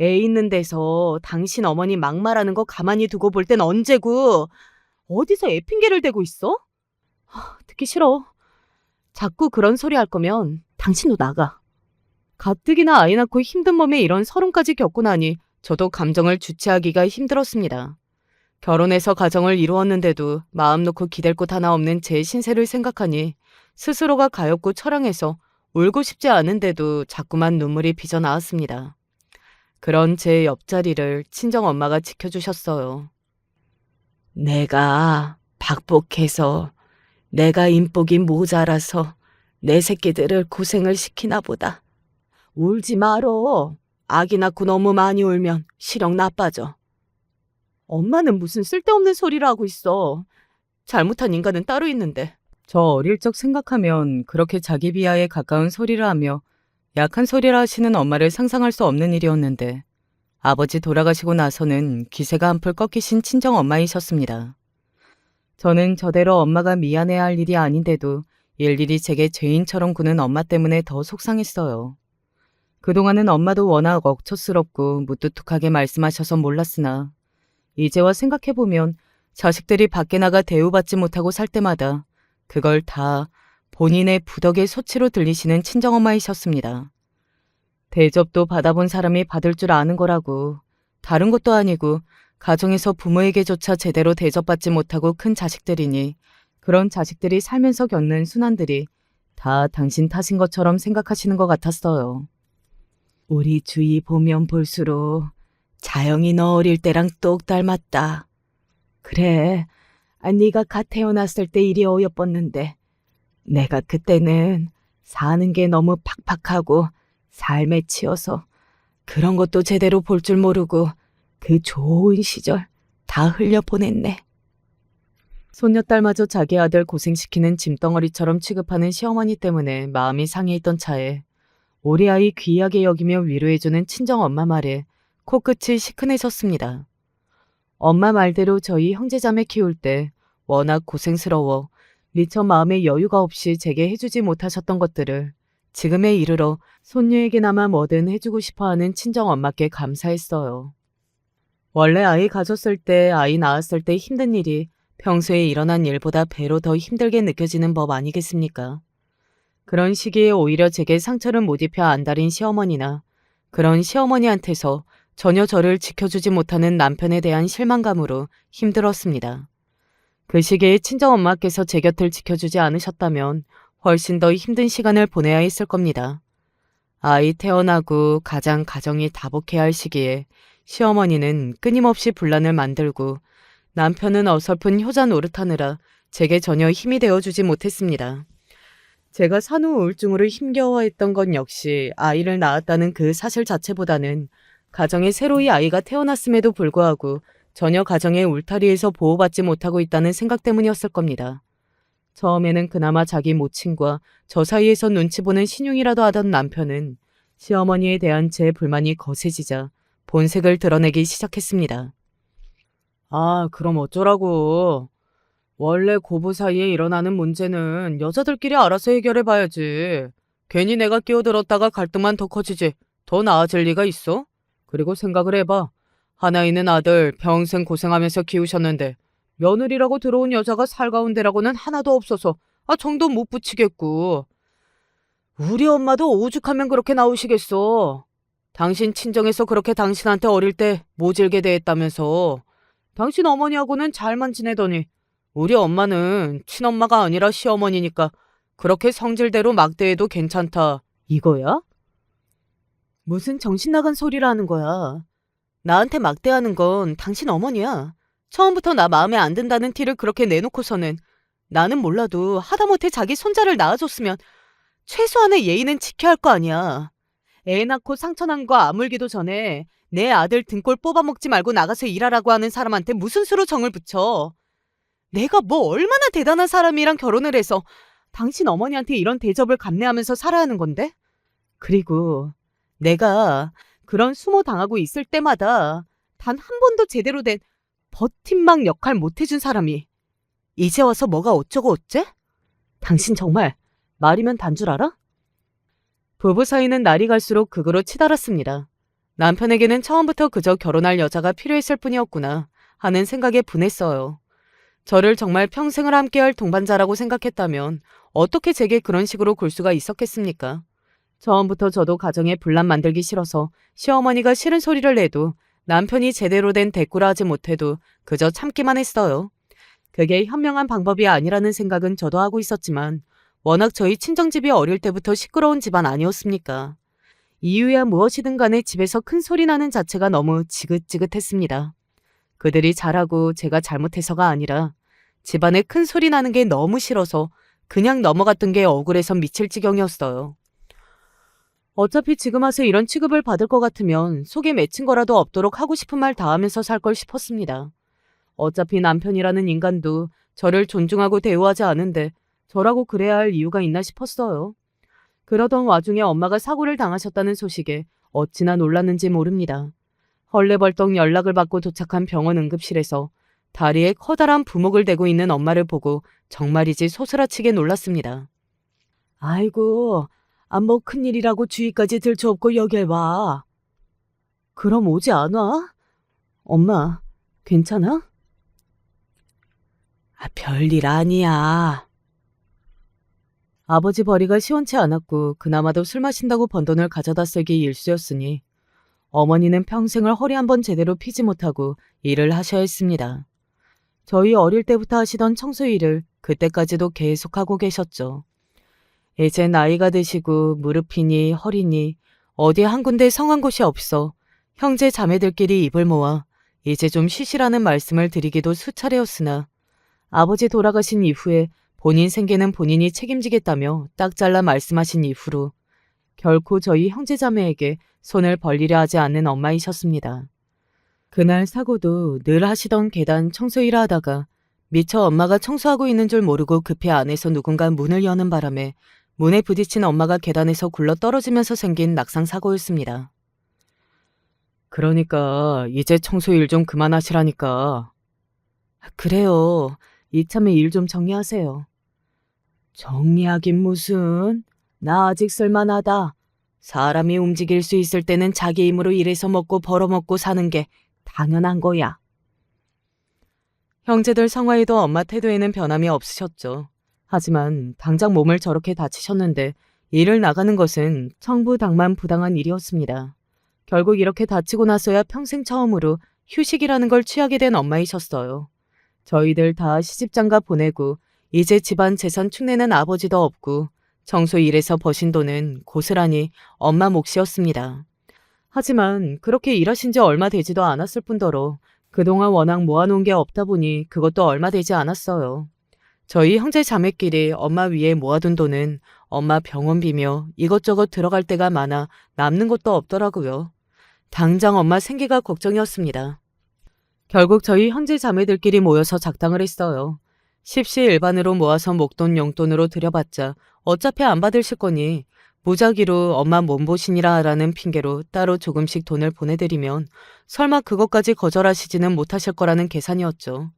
애 있는 데서 당신 어머니 막말하는 거 가만히 두고 볼 땐 언제고? 어디서 애 핑계를 대고 있어? 듣기 싫어. 자꾸 그런 소리 할 거면 당신도 나가. 가뜩이나 아이 낳고 힘든 몸에 이런 서름까지 겪고 나니 저도 감정을 주체하기가 힘들었습니다. 결혼해서 가정을 이루었는데도 마음 놓고 기댈 곳 하나 없는 제 신세를 생각하니 스스로가 가엾고 처량해서 울고 싶지 않은데도 자꾸만 눈물이 빚어나왔습니다. 그런 제 옆자리를 친정엄마가 지켜주셨어요. 내가 박복해서 내가 인복이 모자라서 내 새끼들을 고생을 시키나 보다. 울지 말어. 아기 낳고 너무 많이 울면 시력 나빠져. 엄마는 무슨 쓸데없는 소리를 하고 있어. 잘못한 인간은 따로 있는데. 저 어릴 적 생각하면 그렇게 자기 비하에 가까운 소리를 하며 약한 소리를 하시는 엄마를 상상할 수 없는 일이었는데 아버지 돌아가시고 나서는 기세가 한풀 꺾이신 친정 엄마이셨습니다. 저는 저대로 엄마가 미안해할 일이 아닌데도 일일이 제게 죄인처럼 구는 엄마 때문에 더 속상했어요. 그동안은 엄마도 워낙 억척스럽고 무뚝뚝하게 말씀하셔서 몰랐으나 이제와 생각해보면 자식들이 밖에 나가 대우받지 못하고 살 때마다 그걸 다 본인의 부덕의 소치로 들리시는 친정엄마이셨습니다. 대접도 받아본 사람이 받을 줄 아는 거라고. 다른 것도 아니고 가정에서 부모에게조차 제대로 대접받지 못하고 큰 자식들이니 그런 자식들이 살면서 겪는 순환들이 다 당신 탓인 것처럼 생각하시는 것 같았어요. 우리 주위 보면 볼수록 자영이 너 어릴 때랑 똑 닮았다. 그래, 네가 갓 태어났을 때 일이 어여뻤는데 내가 그때는 사는 게 너무 팍팍하고 삶에 치여서 그런 것도 제대로 볼 줄 모르고 그 좋은 시절 다 흘려보냈네. 손녀딸마저 자기 아들 고생시키는 짐덩어리처럼 취급하는 시어머니 때문에 마음이 상해 있던 차에 우리 아이 귀하게 여기며 위로해주는 친정엄마 말에 코끝이 시큰해졌습니다. 엄마 말대로 저희 형제자매 키울 때 워낙 고생스러워 미처 마음에 여유가 없이 제게 해주지 못하셨던 것들을 지금에 이르러 손녀에게나마 뭐든 해주고 싶어하는 친정엄마께 감사했어요. 원래 아이 가졌을 때, 아이 낳았을 때 힘든 일이 평소에 일어난 일보다 배로 더 힘들게 느껴지는 법 아니겠습니까? 그런 시기에 오히려 제게 상처를 못 입혀 안달인 시어머니나 그런 시어머니한테서 전혀 저를 지켜주지 못하는 남편에 대한 실망감으로 힘들었습니다. 그 시기에 친정엄마께서 제 곁을 지켜주지 않으셨다면 훨씬 더 힘든 시간을 보내야 했을 겁니다. 아이 태어나고 가정이 다복해야 할 시기에 시어머니는 끊임없이 분란을 만들고 남편은 어설픈 효자 노릇하느라 제게 전혀 힘이 되어주지 못했습니다. 제가 산후 우울증으로 힘겨워했던 건 역시 아이를 낳았다는 그 사실 자체보다는 가정에 새로이 아이가 태어났음에도 불구하고 전혀 가정의 울타리에서 보호받지 못하고 있다는 생각 때문이었을 겁니다. 처음에는 그나마 자기 모친과 저 사이에서 눈치 보는 신용이라도 하던 남편은 시어머니에 대한 제 불만이 거세지자 본색을 드러내기 시작했습니다. 그럼 어쩌라고. 원래 고부 사이에 일어나는 문제는 여자들끼리 알아서 해결해봐야지. 괜히 내가 끼어들었다가 갈등만 더 커지지. 더 나아질 리가 있어? 그리고 생각을 해봐. 하나 있는 아들 평생 고생하면서 키우셨는데 며느리라고 들어온 여자가 살가운 데라고는 하나도 없어서 정도 못 붙이겠고. 우리 엄마도 오죽하면 그렇게 나오시겠어. 당신 친정에서 그렇게 당신한테 어릴 때 모질게 대했다면서. 당신 어머니하고는 잘만 지내더니 우리 엄마는 친엄마가 아니라 시어머니니까 그렇게 성질대로 막대해도 괜찮다. 이거야? 무슨 정신 나간 소리를 하는 거야. 나한테 막대하는 건 당신 어머니야. 처음부터 나 마음에 안 든다는 티를 그렇게 내놓고서는 나는 몰라도 하다못해 자기 손자를 낳아줬으면 최소한의 예의는 지켜야 할 거 아니야. 애 낳고 상처난 거 아물기도 전에 내 아들 등골 뽑아먹지 말고 나가서 일하라고 하는 사람한테 무슨 수로 정을 붙여. 내가 뭐 얼마나 대단한 사람이랑 결혼을 해서 당신 어머니한테 이런 대접을 감내하면서 살아야 하는 건데? 그리고 내가 그런 수모 당하고 있을 때마다 단 한 번도 제대로 된 버팀막 역할 못 해준 사람이 이제 와서 뭐가 어쩌고 어째? 당신 정말 말이면 단 줄 알아? 부부 사이는 날이 갈수록 극으로 치달았습니다. 남편에게는 처음부터 그저 결혼할 여자가 필요했을 뿐이었구나 하는 생각에 분했어요. 저를 정말 평생을 함께할 동반자라고 생각했다면 어떻게 제게 그런 식으로 굴 수가 있었겠습니까? 처음부터 저도 가정에 분란 만들기 싫어서 시어머니가 싫은 소리를 내도 남편이 제대로 된 대꾸를 하지 못해도 그저 참기만 했어요. 그게 현명한 방법이 아니라는 생각은 저도 하고 있었지만 워낙 저희 친정집이 어릴 때부터 시끄러운 집안 아니었습니까? 이유야 무엇이든 간에 집에서 큰 소리 나는 자체가 너무 지긋지긋했습니다. 그들이 잘하고 제가 잘못해서가 아니라 집안에 큰 소리 나는 게 너무 싫어서 그냥 넘어갔던 게 억울해서 미칠 지경이었어요. 어차피 지금 와서 이런 취급을 받을 것 같으면 속에 맺힌 거라도 없도록 하고 싶은 말 다 하면서 살 걸 싶었습니다. 어차피 남편이라는 인간도 저를 존중하고 대우하지 않은데 저라고 그래야 할 이유가 있나 싶었어요. 그러던 와중에 엄마가 사고를 당하셨다는 소식에 어찌나 놀랐는지 모릅니다. 헐레벌떡 연락을 받고 도착한 병원 응급실에서 다리에 커다란 부목을 대고 있는 엄마를 보고 정말이지 소스라치게 놀랐습니다. 아이고, 뭐 큰일이라고 주위까지 들쳐업고 여길 와. 그럼 오지 않아? 엄마, 괜찮아? 별일 아니야. 아버지 벌이가 시원치 않았고 그나마도 술 마신다고 번 돈을 가져다 쓰기 일쑤였으니 어머니는 평생을 허리 한 번 제대로 피지 못하고 일을 하셔야 했습니다. 저희 어릴 때부터 하시던 청소 일을 그때까지도 계속하고 계셨죠. 이제 나이가 드시고 무릎이니 허리니 어디 한 군데 성한 곳이 없어 형제 자매들끼리 입을 모아 이제 좀 쉬시라는 말씀을 드리기도 수차례였으나 아버지 돌아가신 이후에 본인 생계는 본인이 책임지겠다며 딱 잘라 말씀하신 이후로 결코 저희 형제자매에게 손을 벌리려 하지 않는 엄마이셨습니다. 그날 사고도 늘 하시던 계단 청소 일을 하다가 미처 엄마가 청소하고 있는 줄 모르고 급히 안에서 누군가 문을 여는 바람에 문에 부딪힌 엄마가 계단에서 굴러 떨어지면서 생긴 낙상 사고였습니다. 그러니까 이제 청소 일 좀 그만하시라니까. 그래요. 이참에 일 좀 정리하세요. 정리하긴 무슨. 나 아직 쓸만하다. 사람이 움직일 수 있을 때는 자기 힘으로 일해서 먹고 벌어먹고 사는 게 당연한 거야. 형제들 성화에도 엄마 태도에는 변함이 없으셨죠. 하지만 당장 몸을 저렇게 다치셨는데 일을 나가는 것은 천부당만 부당한 일이었습니다. 결국 이렇게 다치고 나서야 평생 처음으로 휴식이라는 걸 취하게 된 엄마이셨어요. 저희들 다 시집장가 보내고 이제 집안 재산 축내는 아버지도 없고 청소 일에서 버신 돈은 고스란히 엄마 몫이었습니다. 하지만 그렇게 일하신 지 얼마 되지도 않았을 뿐더러 그동안 워낙 모아놓은 게 없다 보니 그것도 얼마 되지 않았어요. 저희 형제 자매끼리 엄마 위에 모아둔 돈은 엄마 병원비며 이것저것 들어갈 때가 많아 남는 것도 없더라고요. 당장 엄마 생계가 걱정이었습니다. 결국 저희 형제 자매들끼리 모여서 작당을 했어요. 십시일반으로 모아서 목돈 용돈으로 들여봤자 어차피 안 받으실 거니 무작위로 엄마 몸보신이라 하라는 핑계로 따로 조금씩 돈을 보내드리면 설마 그것까지 거절하시지는 못하실 거라는 계산이었죠.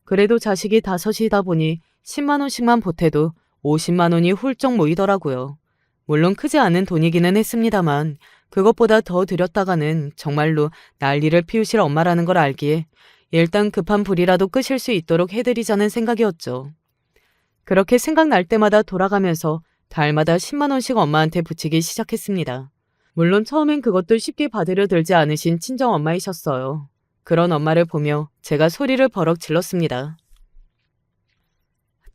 그래도 자식이 5이다 보니 10만 원씩만 보태도 50만 원이 훌쩍 모이더라고요. 물론 크지 않은 돈이기는 했습니다만 그것보다 더 드렸다가는 정말로 난리를 피우실 엄마라는 걸 알기에 일단 급한 불이라도 끄실 수 있도록 해드리자는 생각이었죠. 그렇게 생각날 때마다 돌아가면서 달마다 10만 원씩 엄마한테 붙이기 시작했습니다. 물론 처음엔 그것도 쉽게 받으려 들지 않으신 친정 엄마이셨어요. 그런 엄마를 보며 제가 소리를 버럭 질렀습니다.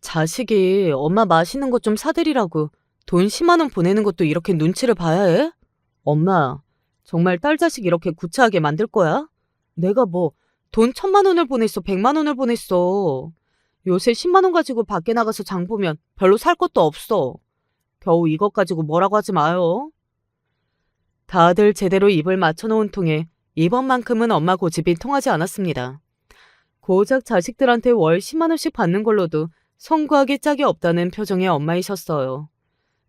자식이 엄마 맛있는 것 좀 사드리라고 돈 10만 원 보내는 것도 이렇게 눈치를 봐야 해? 엄마, 정말 딸 자식 이렇게 구차하게 만들 거야? 내가 뭐 돈 1,000만 원을 보냈어, 100만 원을 보냈어. 요새 10만 원 가지고 밖에 나가서 장 보면 별로 살 것도 없어. 겨우 이것 가지고 뭐라고 하지 마요. 다들 제대로 입을 맞춰놓은 통에 이번만큼은 엄마 고집이 통하지 않았습니다. 고작 자식들한테 월 10만 원씩 받는 걸로도 송구하기 짝이 없다는 표정의 엄마이셨어요.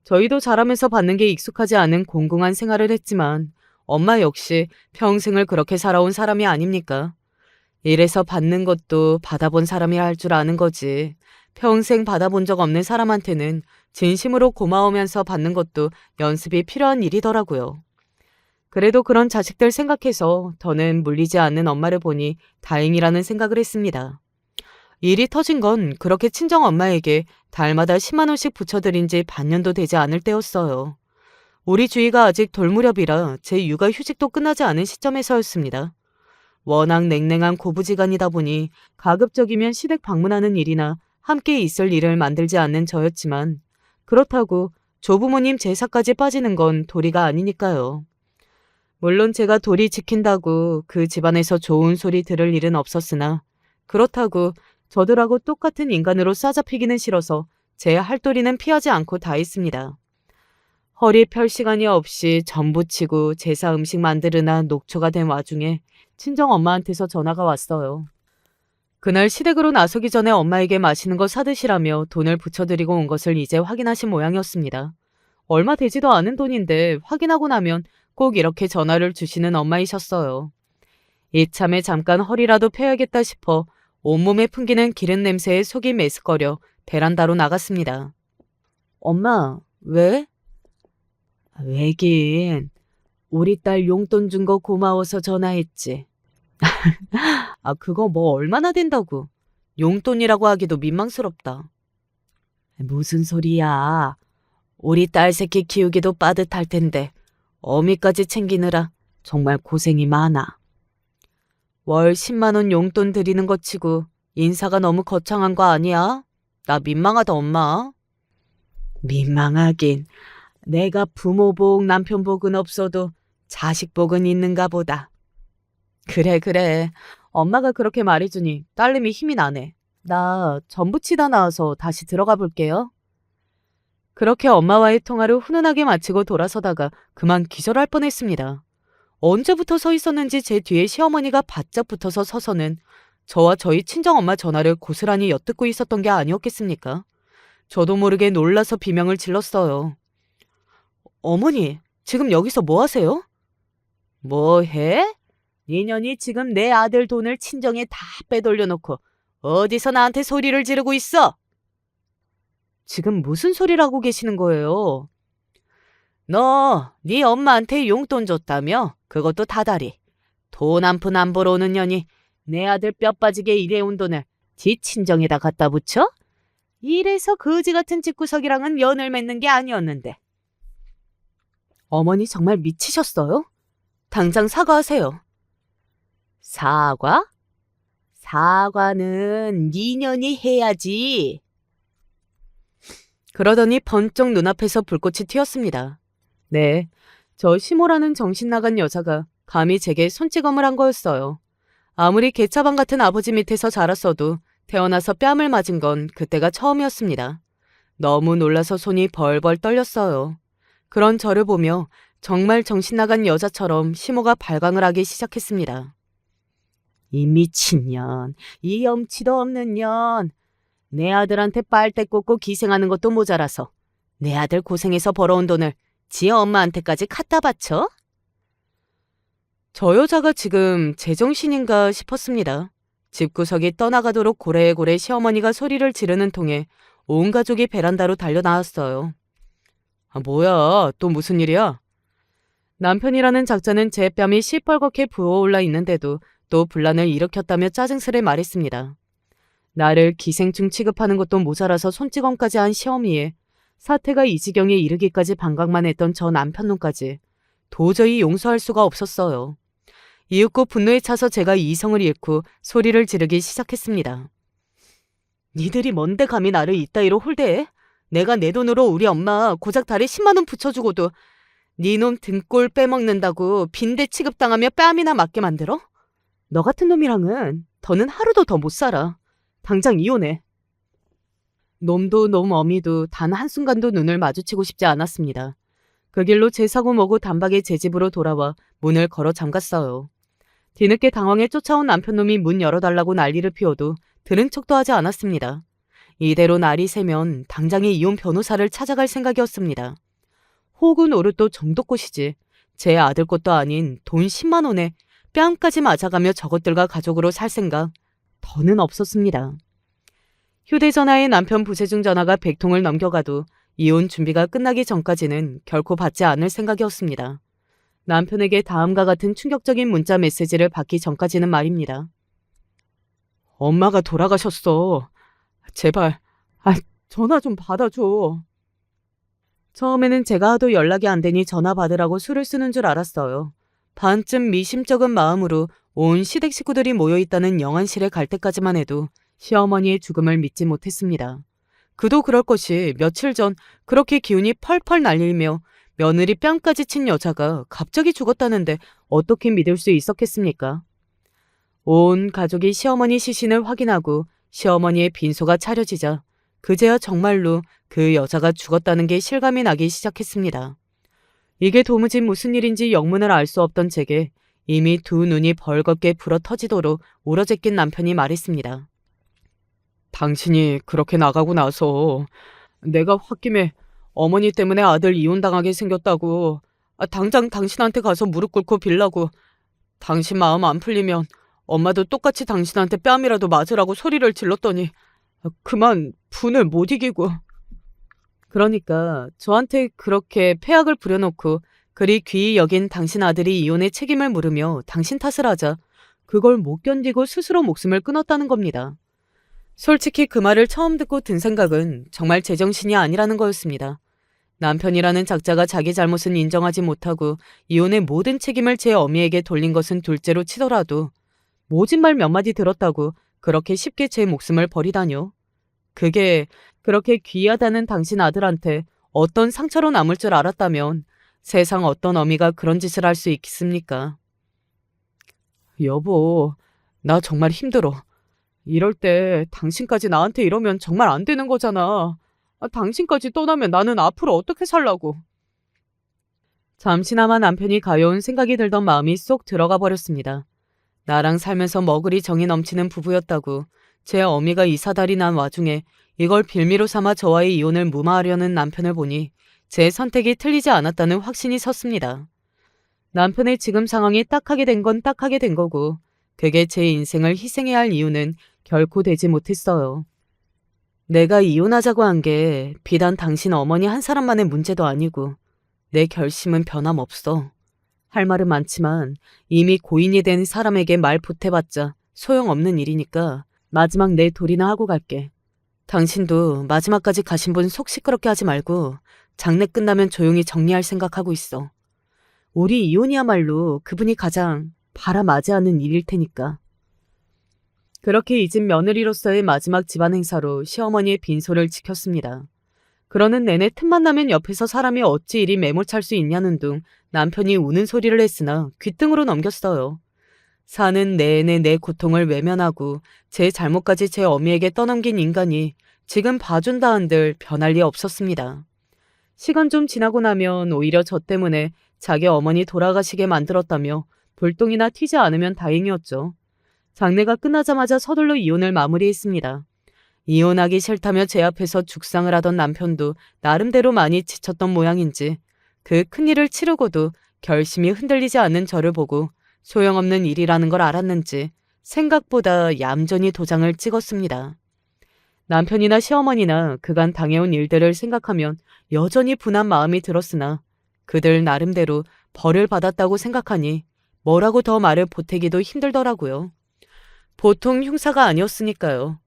저희도 자라면서 받는 게 익숙하지 않은 공공한 생활을 했지만 엄마 역시 평생을 그렇게 살아온 사람이 아닙니까? 이래서 받는 것도 받아본 사람이 할 줄 아는 거지. 평생 받아본 적 없는 사람한테는 진심으로 고마우면서 받는 것도 연습이 필요한 일이더라고요. 그래도 그런 자식들 생각해서 더는 물리지 않는 엄마를 보니 다행이라는 생각을 했습니다. 일이 터진 건 그렇게 친정 엄마에게 달마다 10만 원씩 붙여드린 지 반년도 되지 않을 때였어요. 우리 주위가 아직 돌무렵이라 제 육아 휴직도 끝나지 않은 시점에서였습니다. 워낙 냉랭한 고부지간이다 보니 가급적이면 시댁 방문하는 일이나 함께 있을 일을 만들지 않는 저였지만 그렇다고 조부모님 제사까지 빠지는 건 도리가 아니니까요. 물론 제가 도리 지킨다고 그 집안에서 좋은 소리 들을 일은 없었으나 그렇다고 저들하고 똑같은 인간으로 싸잡히기는 싫어서 제 할도리는 피하지 않고 다 했습니다. 허리 펼 시간이 없이 전 부치고 제사 음식 만들으나 녹초가 된 와중에 친정엄마한테서 전화가 왔어요. 그날 시댁으로 나서기 전에 엄마에게 맛있는 거 사드시라며 돈을 붙여드리고 온 것을 이제 확인하신 모양이었습니다. 얼마 되지도 않은 돈인데 확인하고 나면 꼭 이렇게 전화를 주시는 엄마이셨어요. 이참에 잠깐 허리라도 펴야겠다 싶어 온몸에 풍기는 기름 냄새에 속이 메스꺼려 베란다로 나갔습니다. 엄마, 왜? 왜긴 우리 딸 용돈 준 거 고마워서 전화했지. 그거 뭐 얼마나 된다고. 용돈이라고 하기도 민망스럽다. 무슨 소리야. 우리 딸 새끼 키우기도 빠듯할 텐데 어미까지 챙기느라 정말 고생이 많아. 월 10만 원 용돈 드리는 것 치고 인사가 너무 거창한 거 아니야? 나 민망하다 엄마. 민망하긴. 내가 부모 복, 남편 복은 없어도 자식 복은 있는가 보다. 그래. 엄마가 그렇게 말해주니 딸내미 힘이 나네. 나 전부치다 나와서 다시 들어가 볼게요. 그렇게 엄마와의 통화를 훈훈하게 마치고 돌아서다가 그만 기절할 뻔했습니다. 언제부터 서 있었는지 제 뒤에 시어머니가 바짝 붙어서 서서는 저와 저희 친정엄마 전화를 고스란히 엿듣고 있었던 게 아니었겠습니까? 저도 모르게 놀라서 비명을 질렀어요. 어머니, 지금 여기서 뭐 하세요? 뭐 해? 니년이 지금 내 아들 돈을 친정에 다 빼돌려놓고 어디서 나한테 소리를 지르고 있어? 지금 무슨 소리를 하고 계시는 거예요? 너, 네 엄마한테 용돈 줬다며? 그것도 다달이. 돈 한 푼 안 벌어오는 년이 내 아들 뼈 빠지게 일해온 돈을 지 친정에다 갖다 붙여? 이래서 거지 같은 집구석이랑은 연을 맺는 게 아니었는데. 어머니 정말 미치셨어요? 당장 사과하세요. 사과? 사과는 니년이 해야지. 그러더니 번쩍 눈앞에서 불꽃이 튀었습니다. 네, 저 시모라는 정신 나간 여자가 감히 제게 손찌검을 한 거였어요. 아무리 개차반 같은 아버지 밑에서 자랐어도 태어나서 뺨을 맞은 건 그때가 처음이었습니다. 너무 놀라서 손이 벌벌 떨렸어요. 그런 저를 보며 정말 정신 나간 여자처럼 시모가 발광을 하기 시작했습니다. 이 미친년, 이 염치도 없는 년. 내 아들한테 빨대 꽂고 기생하는 것도 모자라서 내 아들 고생해서 벌어온 돈을 지 엄마한테까지 갖다 바쳐? 저 여자가 지금 제정신인가 싶었습니다. 집구석이 떠나가도록 고래고래 시어머니가 소리를 지르는 통에 온 가족이 베란다로 달려나왔어요. 뭐야, 또 무슨 일이야? 남편이라는 작자는 제 뺨이 시뻘겋게 부어올라 있는데도 또 분란을 일으켰다며 짜증스레 말했습니다. 나를 기생충 취급하는 것도 모자라서 손찌검까지 한 시어미에 사태가 이 지경에 이르기까지 반각만 했던 저 남편놈까지 도저히 용서할 수가 없었어요. 이윽고 분노에 차서 제가 이성을 잃고 소리를 지르기 시작했습니다. 니들이 뭔데 감히 나를 이따위로 홀대해? 내가 내 돈으로 우리 엄마 고작 달에 10만 원 붙여주고도 니놈 등골 빼먹는다고 빈대 취급당하며 뺨이나 맞게 만들어? 너 같은 놈이랑은 더는 하루도 더 못 살아. 당장 이혼해. 놈도 놈 어미도 단 한순간도 눈을 마주치고 싶지 않았습니다. 그 길로 제 사고 뭐고 단박에 제 집으로 돌아와 문을 걸어 잠갔어요. 뒤늦게 당황해 쫓아온 남편놈이 문 열어달라고 난리를 피워도 들은 척도 하지 않았습니다. 이대로 날이 새면 당장에 이혼 변호사를 찾아갈 생각이었습니다. 혹은 오르또 정도꽃이지. 제 아들 것도 아닌 돈 10만 원에 뺨까지 맞아가며 저것들과 가족으로 살 생각 더는 없었습니다. 휴대전화에 남편 부재중 전화가 100통을 넘겨가도 이혼 준비가 끝나기 전까지는 결코 받지 않을 생각이었습니다. 남편에게 다음과 같은 충격적인 문자 메시지를 받기 전까지는 말입니다. 엄마가 돌아가셨어. 제발, 전화 좀 받아줘. 처음에는 제가 하도 연락이 안 되니 전화 받으라고 수를 쓰는 줄 알았어요. 반쯤 미심쩍은 마음으로 온 시댁 식구들이 모여있다는 영안실에 갈 때까지만 해도 시어머니의 죽음을 믿지 못했습니다. 그도 그럴 것이 며칠 전 그렇게 기운이 펄펄 날리며 며느리 뺨까지 친 여자가 갑자기 죽었다는데 어떻게 믿을 수 있었겠습니까? 온 가족이 시어머니 시신을 확인하고 시어머니의 빈소가 차려지자 그제야 정말로 그 여자가 죽었다는 게 실감이 나기 시작했습니다. 이게 도무지 무슨 일인지 영문을 알 수 없던 제게 이미 두 눈이 벌겋게 불어 터지도록 울어제낀 남편이 말했습니다. 당신이 그렇게 나가고 나서 내가 홧김에 어머니 때문에 아들 이혼당하게 생겼다고 당장 당신한테 가서 무릎 꿇고 빌라고 당신 마음 안 풀리면 엄마도 똑같이 당신한테 뺨이라도 맞으라고 소리를 질렀더니 그만 분을 못 이기고. 그러니까 저한테 그렇게 폐악을 부려놓고 그리 귀히 여긴 당신 아들이 이혼의 책임을 물으며 당신 탓을 하자 그걸 못 견디고 스스로 목숨을 끊었다는 겁니다. 솔직히 그 말을 처음 듣고 든 생각은 정말 제정신이 아니라는 거였습니다. 남편이라는 작자가 자기 잘못은 인정하지 못하고 이혼의 모든 책임을 제 어미에게 돌린 것은 둘째로 치더라도 모진 말 몇 마디 들었다고 그렇게 쉽게 제 목숨을 버리다뇨. 그게 그렇게 귀하다는 당신 아들한테 어떤 상처로 남을 줄 알았다면 세상 어떤 어미가 그런 짓을 할 수 있겠습니까? 여보, 나 정말 힘들어. 이럴 때 당신까지 나한테 이러면 정말 안 되는 거잖아. 당신까지 떠나면 나는 앞으로 어떻게 살라고. 잠시나마 남편이 가여운 생각이 들던 마음이 쏙 들어가 버렸습니다. 나랑 살면서 머글이 정이 넘치는 부부였다고 제 어미가 이사달이 난 와중에 이걸 빌미로 삼아 저와의 이혼을 무마하려는 남편을 보니 제 선택이 틀리지 않았다는 확신이 섰습니다. 남편의 지금 상황이 딱하게 된 건 딱하게 된 거고 그게 제 인생을 희생해야 할 이유는 결코 되지 못했어요. 내가 이혼하자고 한 게 비단 당신 어머니 한 사람만의 문제도 아니고 내 결심은 변함없어. 할 말은 많지만 이미 고인이 된 사람에게 말 보태봤자 소용없는 일이니까 마지막 내 도리나 하고 갈게. 당신도 마지막까지 가신 분 속 시끄럽게 하지 말고 장례 끝나면 조용히 정리할 생각하고 있어. 우리 이혼이야말로 그분이 가장 바라맞이하는 일일 테니까. 그렇게 잊은 며느리로서의 마지막 집안 행사로 시어머니의 빈소를 지켰습니다. 그러는 내내 틈만 나면 옆에서 사람이 어찌 이리 매몰찰 수 있냐는 둥 남편이 우는 소리를 했으나 귓등으로 넘겼어요. 사는 내내 내 고통을 외면하고 제 잘못까지 제 어미에게 떠넘긴 인간이 지금 봐준다 한들 변할 리 없었습니다. 시간 좀 지나고 나면 오히려 저 때문에 자기 어머니 돌아가시게 만들었다며 불똥이나 튀지 않으면 다행이었죠. 장례가 끝나자마자 서둘러 이혼을 마무리했습니다. 이혼하기 싫다며 제 앞에서 죽상을 하던 남편도 나름대로 많이 지쳤던 모양인지 그 큰일을 치르고도 결심이 흔들리지 않는 저를 보고 소용없는 일이라는 걸 알았는지 생각보다 얌전히 도장을 찍었습니다. 남편이나 시어머니나 그간 당해온 일들을 생각하면 여전히 분한 마음이 들었으나 그들 나름대로 벌을 받았다고 생각하니 뭐라고 더 말을 보태기도 힘들더라고요. 보통 흉사가 아니었으니까요.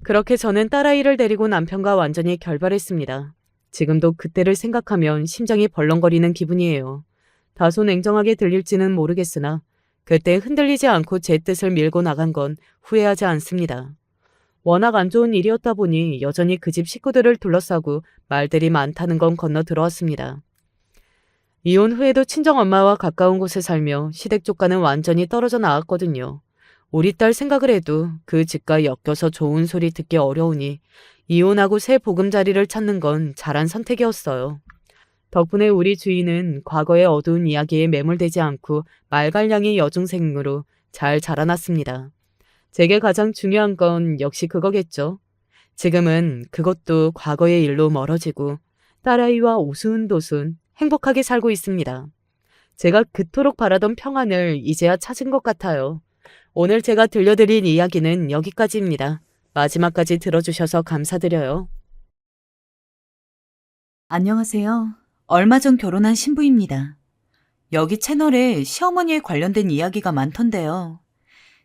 그렇게 저는 딸아이를 데리고 남편과 완전히 결별했습니다. 지금도 그때를 생각하면 심장이 벌렁거리는 기분이에요. 다소 냉정하게 들릴지는 모르겠으나 그때 흔들리지 않고 제 뜻을 밀고 나간 건 후회하지 않습니다. 워낙 안 좋은 일이었다 보니 여전히 그 집 식구들을 둘러싸고 말들이 많다는 건 건너 들어왔습니다. 이혼 후에도 친정엄마와 가까운 곳에 살며 시댁 쪽과는 완전히 떨어져 나왔거든요. 우리 딸 생각을 해도 그 집과 엮여서 좋은 소리 듣기 어려우니 이혼하고 새 보금자리를 찾는 건 잘한 선택이었어요. 덕분에 우리 주인은 과거의 어두운 이야기에 매몰되지 않고 말갈량이 여중생으로 잘 자라났습니다. 제게 가장 중요한 건 역시 그거겠죠. 지금은 그것도 과거의 일로 멀어지고 딸아이와 오순도순 행복하게 살고 있습니다. 제가 그토록 바라던 평안을 이제야 찾은 것 같아요. 오늘 제가 들려드린 이야기는 여기까지입니다. 마지막까지 들어주셔서 감사드려요. 안녕하세요. 얼마 전 결혼한 신부입니다. 여기 채널에 시어머니에 관련된 이야기가 많던데요.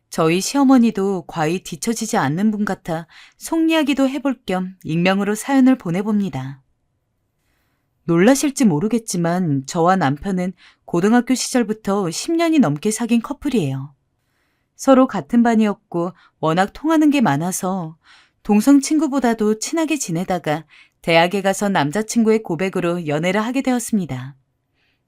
저희 시어머니도 과히 뒤처지지 않는 분 같아 속 이야기도 해볼 겸 익명으로 사연을 보내봅니다. 놀라실지 모르겠지만 저와 남편은 고등학교 시절부터 10년이 넘게 사귄 커플이에요. 서로 같은 반이었고 워낙 통하는 게 많아서 동성 친구보다도 친하게 지내다가 대학에 가서 남자친구의 고백으로 연애를 하게 되었습니다.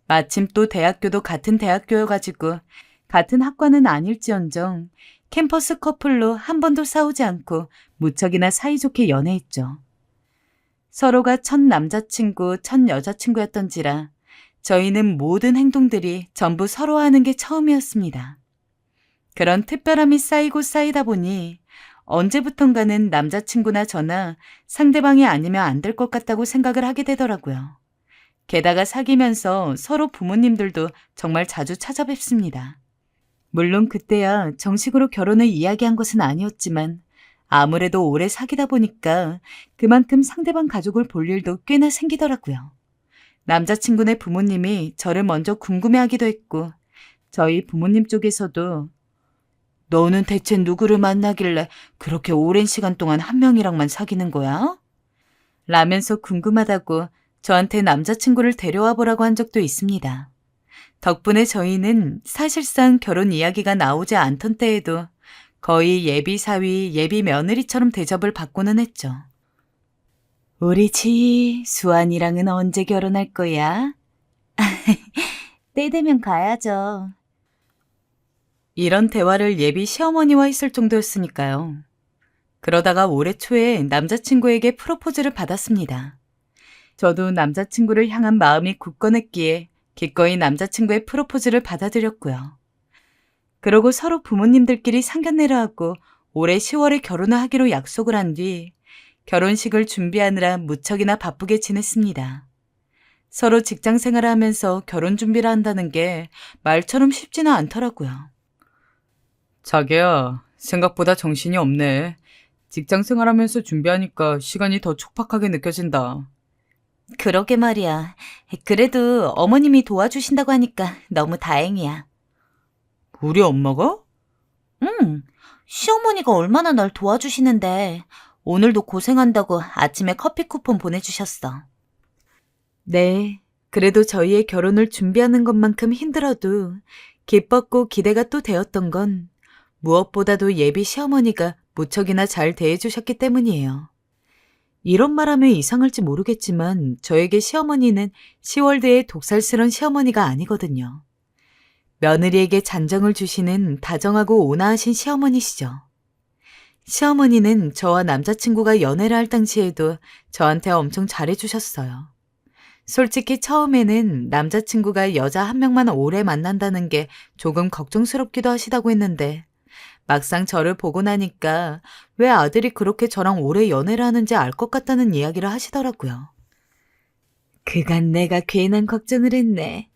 마침 또 대학교도 같은 대학교여가지고 같은 학과는 아닐지언정 캠퍼스 커플로 한 번도 싸우지 않고 무척이나 사이좋게 연애했죠. 서로가 첫 남자친구, 첫 여자친구였던지라 저희는 모든 행동들이 전부 서로 하는 게 처음이었습니다. 그런 특별함이 쌓이고 쌓이다 보니 언제부턴가는 남자친구나 저나 상대방이 아니면 안 될 것 같다고 생각을 하게 되더라고요. 게다가 사귀면서 서로 부모님들도 정말 자주 찾아뵙습니다. 물론 그때야 정식으로 결혼을 이야기한 것은 아니었지만 아무래도 오래 사귀다 보니까 그만큼 상대방 가족을 볼 일도 꽤나 생기더라고요. 남자친구네 부모님이 저를 먼저 궁금해하기도 했고 저희 부모님 쪽에서도 너는 대체 누구를 만나길래 그렇게 오랜 시간 동안 한 명이랑만 사귀는 거야? 라면서 궁금하다고 저한테 남자친구를 데려와 보라고 한 적도 있습니다. 덕분에 저희는 사실상 결혼 이야기가 나오지 않던 때에도 거의 예비 사위, 예비 며느리처럼 대접을 받고는 했죠. 우리 수환이랑은 언제 결혼할 거야? 때 되면 가야죠. 이런 대화를 예비 시어머니와 했을 정도였으니까요. 그러다가 올해 초에 남자친구에게 프로포즈를 받았습니다. 저도 남자친구를 향한 마음이 굳건했기에 기꺼이 남자친구의 프로포즈를 받아들였고요. 그러고 서로 부모님들끼리 상견례를 하고 올해 10월에 결혼을 하기로 약속을 한 뒤 결혼식을 준비하느라 무척이나 바쁘게 지냈습니다. 서로 직장 생활을 하면서 결혼 준비를 한다는 게 말처럼 쉽지는 않더라고요. 자기야, 생각보다 정신이 없네. 직장 생활하면서 준비하니까 시간이 더 촉박하게 느껴진다. 그러게 말이야. 그래도 어머님이 도와주신다고 하니까 너무 다행이야. 우리 엄마가? 응, 시어머니가 얼마나 날 도와주시는데 오늘도 고생한다고 아침에 커피 쿠폰 보내주셨어. 네, 그래도 저희의 결혼을 준비하는 것만큼 힘들어도 기뻤고 기대가 또 되었던 건 무엇보다도 예비 시어머니가 무척이나 잘 대해주셨기 때문이에요. 이런 말하면 이상할지 모르겠지만 저에게 시어머니는 시월드의 독살스런 시어머니가 아니거든요. 며느리에게 잔정을 주시는 다정하고 온화하신 시어머니시죠. 시어머니는 저와 남자친구가 연애를 할 당시에도 저한테 엄청 잘해주셨어요. 솔직히 처음에는 남자친구가 여자 한 명만 오래 만난다는 게 조금 걱정스럽기도 하시다고 했는데 막상 저를 보고 나니까 왜 아들이 그렇게 저랑 오래 연애를 하는지 알 것 같다는 이야기를 하시더라고요. 그간 내가 괜한 걱정을 했네.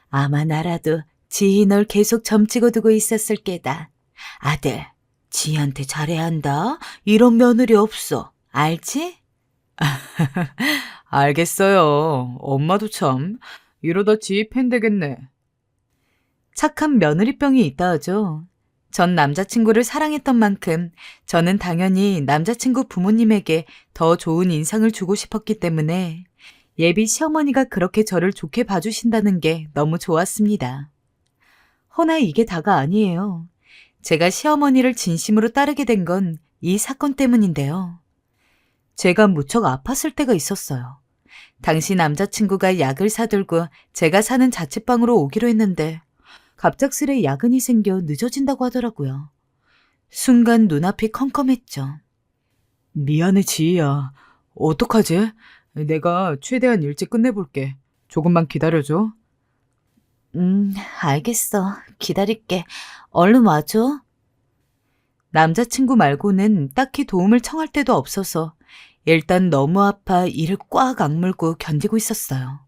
아마 나라도 지희 널 계속 점치고 두고 있었을 게다. 아들, 지희한테 잘해야 한다. 이런 며느리 없어. 알지? 알겠어요. 엄마도 참. 이러다 지희 팬 되겠네. 착한 며느리병이 있다 하죠. 전 남자친구를 사랑했던 만큼 저는 당연히 남자친구 부모님에게 더 좋은 인상을 주고 싶었기 때문에 예비 시어머니가 그렇게 저를 좋게 봐주신다는 게 너무 좋았습니다. 허나 이게 다가 아니에요. 제가 시어머니를 진심으로 따르게 된 건 이 사건 때문인데요. 제가 무척 아팠을 때가 있었어요. 당시 남자친구가 약을 사들고 제가 사는 자취방으로 오기로 했는데 갑작스레 야근이 생겨 늦어진다고 하더라고요. 순간 눈앞이 컴컴했죠. 미안해, 지희야. 어떡하지? 내가 최대한 일찍 끝내볼게. 조금만 기다려줘. 알겠어. 기다릴게. 얼른 와줘. 남자친구 말고는 딱히 도움을 청할 데도 없어서 일단 너무 아파 이를 꽉 악물고 견디고 있었어요.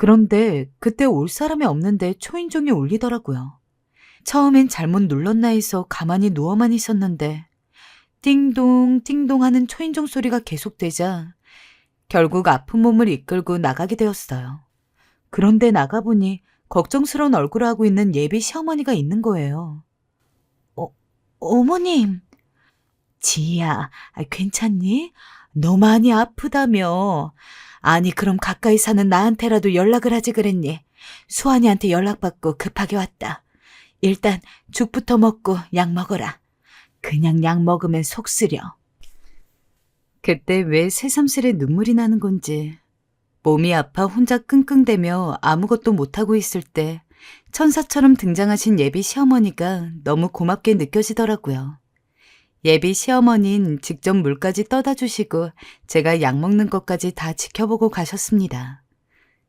그런데 그때 올 사람이 없는데 초인종이 울리더라고요. 처음엔 잘못 눌렀나 해서 가만히 누워만 있었는데 띵동 띵동 하는 초인종 소리가 계속되자 결국 아픈 몸을 이끌고 나가게 되었어요. 그런데 나가보니 걱정스러운 얼굴을 하고 있는 예비 시어머니가 있는 거예요. 어머님. 지희야, 괜찮니? 너 많이 아프다며. 아니, 그럼 가까이 사는 나한테라도 연락을 하지 그랬니? 수환이한테 연락받고 급하게 왔다. 일단 죽부터 먹고 약 먹어라. 그냥 약 먹으면 속 쓰려. 그때 왜 새삼스레 눈물이 나는 건지 몸이 아파 혼자 끙끙대며 아무것도 못하고 있을 때 천사처럼 등장하신 예비 시어머니가 너무 고맙게 느껴지더라고요. 예비 시어머니는 직접 물까지 떠다 주시고 제가 약 먹는 것까지 다 지켜보고 가셨습니다.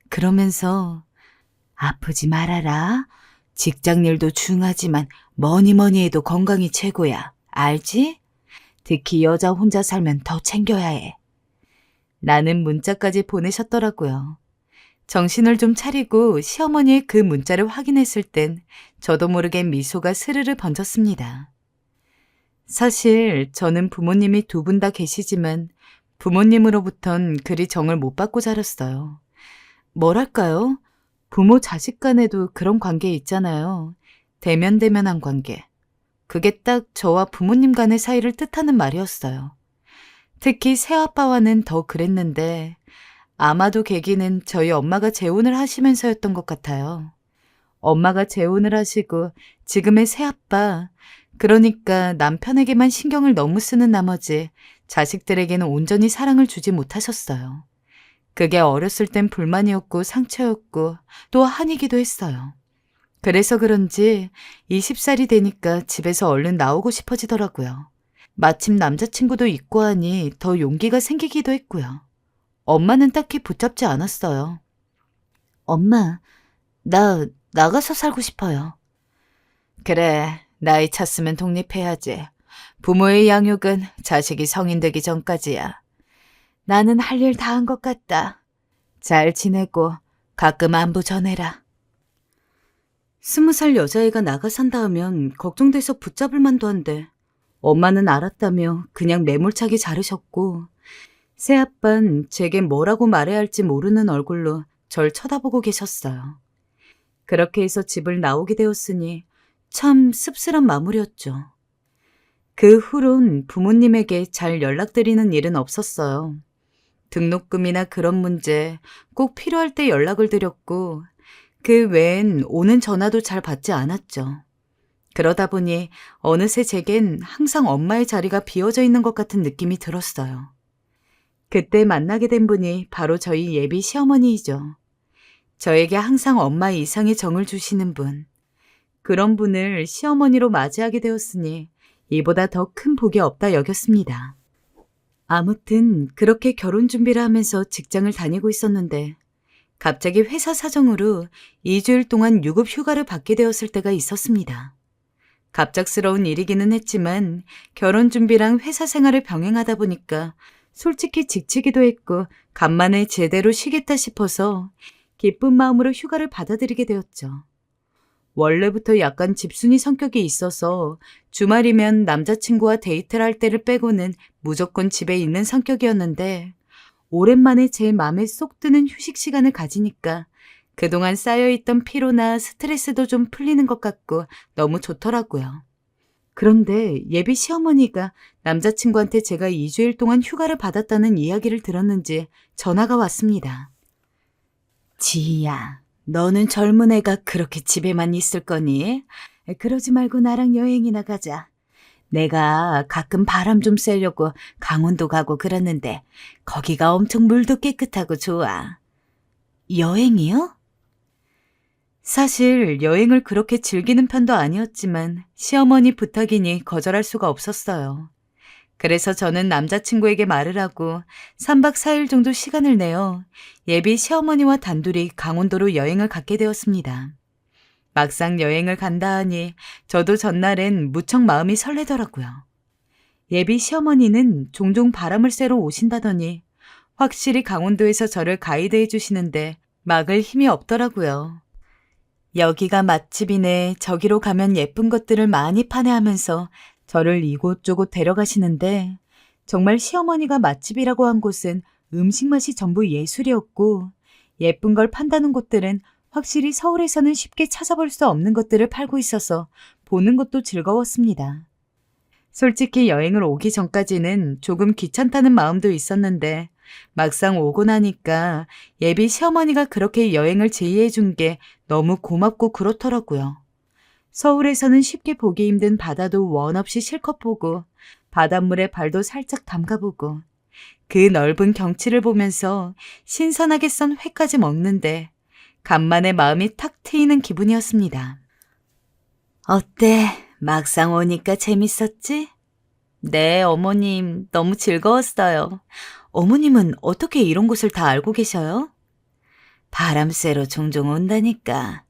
그러면서 아프지 말아라. 직장일도 중하지만 뭐니 해도 건강이 최고야. 알지? 특히 여자 혼자 살면 더 챙겨야 해. 라는 문자까지 보내셨더라고요. 정신을 좀 차리고 시어머니의 그 문자를 확인했을 땐 저도 모르게 미소가 스르르 번졌습니다. 사실 저는 부모님이 두 분 다 계시지만 부모님으로부턴 그리 정을 못 받고 자랐어요. 뭐랄까요? 부모 자식 간에도 그런 관계 있잖아요. 대면대면한 관계. 그게 딱 저와 부모님 간의 사이를 뜻하는 말이었어요. 특히 새아빠와는 더 그랬는데 아마도 계기는 저희 엄마가 재혼을 하시면서였던 것 같아요. 엄마가 재혼을 하시고 지금의 새아빠, 그러니까 남편에게만 신경을 너무 쓰는 나머지 자식들에게는 온전히 사랑을 주지 못하셨어요. 그게 어렸을 땐 불만이었고 상처였고 또 한이기도 했어요. 그래서 그런지 20살이 되니까 집에서 얼른 나오고 싶어지더라고요. 마침 남자친구도 있고 하니 더 용기가 생기기도 했고요. 엄마는 딱히 붙잡지 않았어요. 엄마, 나 나가서 살고 싶어요. 그래, 나이 찼으면 독립해야지. 부모의 양육은 자식이 성인 되기 전까지야. 나는 할 일 다 한 것 같다. 잘 지내고 가끔 안부 전해라. 20살 여자애가 나가 산다 하면 걱정돼서 붙잡을 만도 한데 엄마는 알았다며 그냥 매몰차게 자르셨고 새아빤 제게 뭐라고 말해야 할지 모르는 얼굴로 절 쳐다보고 계셨어요. 그렇게 해서 집을 나오게 되었으니 참 씁쓸한 마무리였죠. 그 후론 부모님에게 잘 연락드리는 일은 없었어요. 등록금이나 그런 문제 꼭 필요할 때 연락을 드렸고 그 외엔 오는 전화도 잘 받지 않았죠. 그러다 보니 어느새 제겐 항상 엄마의 자리가 비어져 있는 것 같은 느낌이 들었어요. 그때 만나게 된 분이 바로 저희 예비 시어머니이죠. 저에게 항상 엄마 이상의 정을 주시는 분. 그런 분을 시어머니로 맞이하게 되었으니 이보다 더 큰 복이 없다 여겼습니다. 아무튼 그렇게 결혼 준비를 하면서 직장을 다니고 있었는데 갑자기 회사 사정으로 2주일 동안 유급 휴가를 받게 되었을 때가 있었습니다. 갑작스러운 일이기는 했지만 결혼 준비랑 회사 생활을 병행하다 보니까 솔직히 지치기도 했고 간만에 제대로 쉬겠다 싶어서 기쁜 마음으로 휴가를 받아들이게 되었죠. 원래부터 약간 집순이 성격이 있어서 주말이면 남자친구와 데이트를 할 때를 빼고는 무조건 집에 있는 성격이었는데 오랜만에 제 맘에 쏙 드는 휴식 시간을 가지니까 그동안 쌓여있던 피로나 스트레스도 좀 풀리는 것 같고 너무 좋더라고요. 그런데 예비 시어머니가 남자친구한테 제가 2주일 동안 휴가를 받았다는 이야기를 들었는지 전화가 왔습니다. 지희야, 너는 젊은 애가 그렇게 집에만 있을 거니? 그러지 말고 나랑 여행이나 가자. 내가 가끔 바람 좀 쐬려고 강원도 가고 그러는데 거기가 엄청 물도 깨끗하고 좋아. 여행이요? 사실 여행을 그렇게 즐기는 편도 아니었지만 시어머니 부탁이니 거절할 수가 없었어요. 그래서 저는 남자친구에게 말을 하고 3박 4일 정도 시간을 내어 예비 시어머니와 단둘이 강원도로 여행을 가게 되었습니다. 막상 여행을 간다 하니 저도 전날엔 무척 마음이 설레더라고요. 예비 시어머니는 종종 바람을 쐬러 오신다더니 확실히 강원도에서 저를 가이드해 주시는데 막을 힘이 없더라고요. 여기가 맛집이네, 저기로 가면 예쁜 것들을 많이 파네 하면서 저를 이곳저곳 데려가시는데 정말 시어머니가 맛집이라고 한 곳은 음식 맛이 전부 예술이었고 예쁜 걸 판다는 곳들은 확실히 서울에서는 쉽게 찾아볼 수 없는 것들을 팔고 있어서 보는 것도 즐거웠습니다. 솔직히 여행을 오기 전까지는 조금 귀찮다는 마음도 있었는데 막상 오고 나니까 예비 시어머니가 그렇게 여행을 제의해 준 게 너무 고맙고 그렇더라고요. 서울에서는 쉽게 보기 힘든 바다도 원 없이 실컷 보고 바닷물에 발도 살짝 담가보고 그 넓은 경치를 보면서 신선하게 썬 회까지 먹는데 간만에 마음이 탁 트이는 기분이었습니다. 어때? 막상 오니까 재밌었지? 네, 어머님, 너무 즐거웠어요. 어머님은 어떻게 이런 곳을 다 알고 계셔요? 바람 쐬러 종종 온다니까.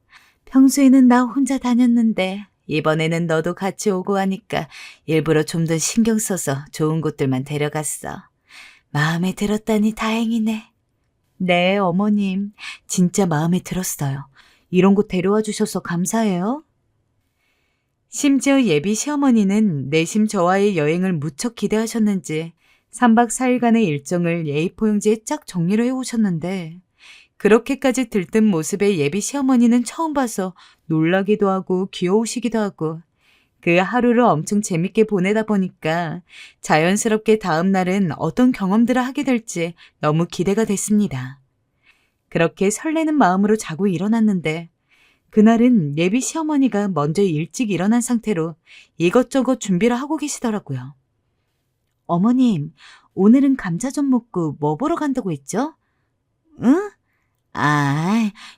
평소에는 나 혼자 다녔는데 이번에는 너도 같이 오고 하니까 일부러 좀 더 신경 써서 좋은 곳들만 데려갔어. 마음에 들었다니 다행이네. 네, 어머님. 진짜 마음에 들었어요. 이런 곳 데려와 주셔서 감사해요. 심지어 예비 시어머니는 내심 저와의 여행을 무척 기대하셨는지 3박 4일간의 일정을 A4용지에 쫙 정리를 해오셨는데 그렇게까지 들뜬 모습의 예비 시어머니는 처음 봐서 놀라기도 하고 귀여우시기도 하고 그 하루를 엄청 재밌게 보내다 보니까 자연스럽게 다음 날은 어떤 경험들을 하게 될지 너무 기대가 됐습니다. 그렇게 설레는 마음으로 자고 일어났는데 그날은 예비 시어머니가 먼저 일찍 일어난 상태로 이것저것 준비를 하고 계시더라고요. 어머님, 오늘은 감자전 먹고 뭐 보러 간다고 했죠? 응?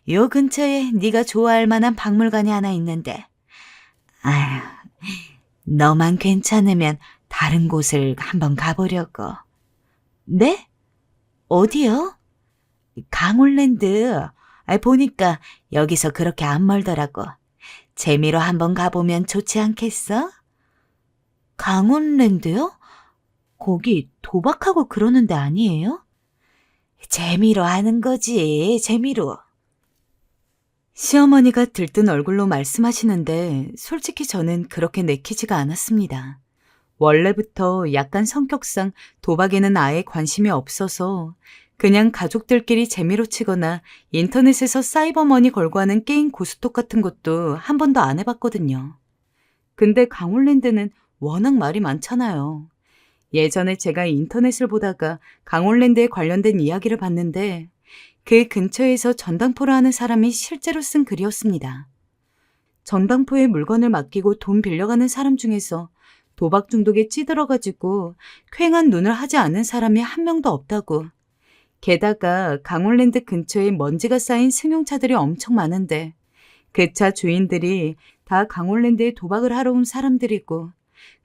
요 근처에 네가 좋아할 만한 박물관이 하나 있는데. 아휴, 너만 괜찮으면 다른 곳을 한번 가보려고. 네? 어디요? 강원랜드. 보니까 여기서 그렇게 안 멀더라고. 재미로 한번 가보면 좋지 않겠어? 강원랜드요? 거기 도박하고 그러는 데 아니에요? 재미로 하는 거지, 재미로. 시어머니가 들뜬 얼굴로 말씀하시는데 솔직히 저는 그렇게 내키지가 않았습니다. 원래부터 약간 성격상 도박에는 아예 관심이 없어서 그냥 가족들끼리 재미로 치거나 인터넷에서 사이버머니 걸고 하는 게임 고스톱 같은 것도 한 번도 안 해봤거든요. 근데 강원랜드는 워낙 말이 많잖아요. 예전에 제가 인터넷을 보다가 강원랜드에 관련된 이야기를 봤는데 그 근처에서 전당포를 하는 사람이 실제로 쓴 글이었습니다. 전당포에 물건을 맡기고 돈 빌려가는 사람 중에서 도박 중독에 찌들어가지고 퀭한 눈을 하지 않은 사람이 한 명도 없다고. 게다가 강원랜드 근처에 먼지가 쌓인 승용차들이 엄청 많은데 그 차 주인들이 다 강원랜드에 도박을 하러 온 사람들이고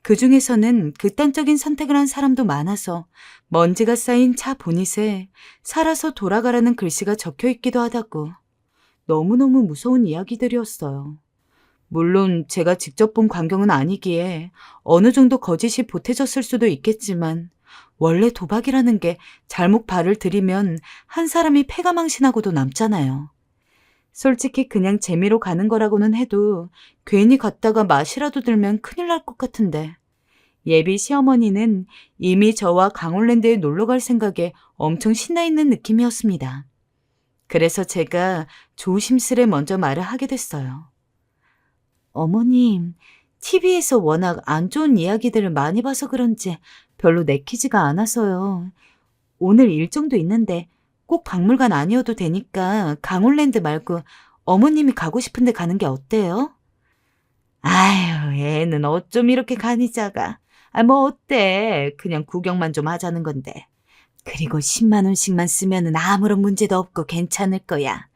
그 중에서는 극단적인 선택을 한 사람도 많아서 먼지가 쌓인 차 보닛에 살아서 돌아가라는 글씨가 적혀 있기도 하다고. 너무너무 무서운 이야기들이었어요. 물론 제가 직접 본 광경은 아니기에 어느 정도 거짓이 보태졌을 수도 있겠지만 원래 도박이라는 게 잘못 발을 들이면 한 사람이 패가망신하고도 남잖아요. 솔직히 그냥 재미로 가는 거라고는 해도 괜히 갔다가 맛이라도 들면 큰일 날 것 같은데 예비 시어머니는 이미 저와 강원랜드에 놀러 갈 생각에 엄청 신나 있는 느낌이었습니다. 그래서 제가 조심스레 먼저 말을 하게 됐어요. 어머님, TV에서 워낙 안 좋은 이야기들을 많이 봐서 그런지 별로 내키지가 않아서요. 오늘 일정도 있는데 꼭 박물관 아니어도 되니까 강원랜드 말고 어머님이 가고 싶은데 가는 게 어때요? 아유, 애는 어쩜 이렇게 간이 작아. 뭐 어때? 그냥 구경만 좀 하자는 건데. 그리고 10만 원씩만 쓰면은 아무런 문제도 없고 괜찮을 거야.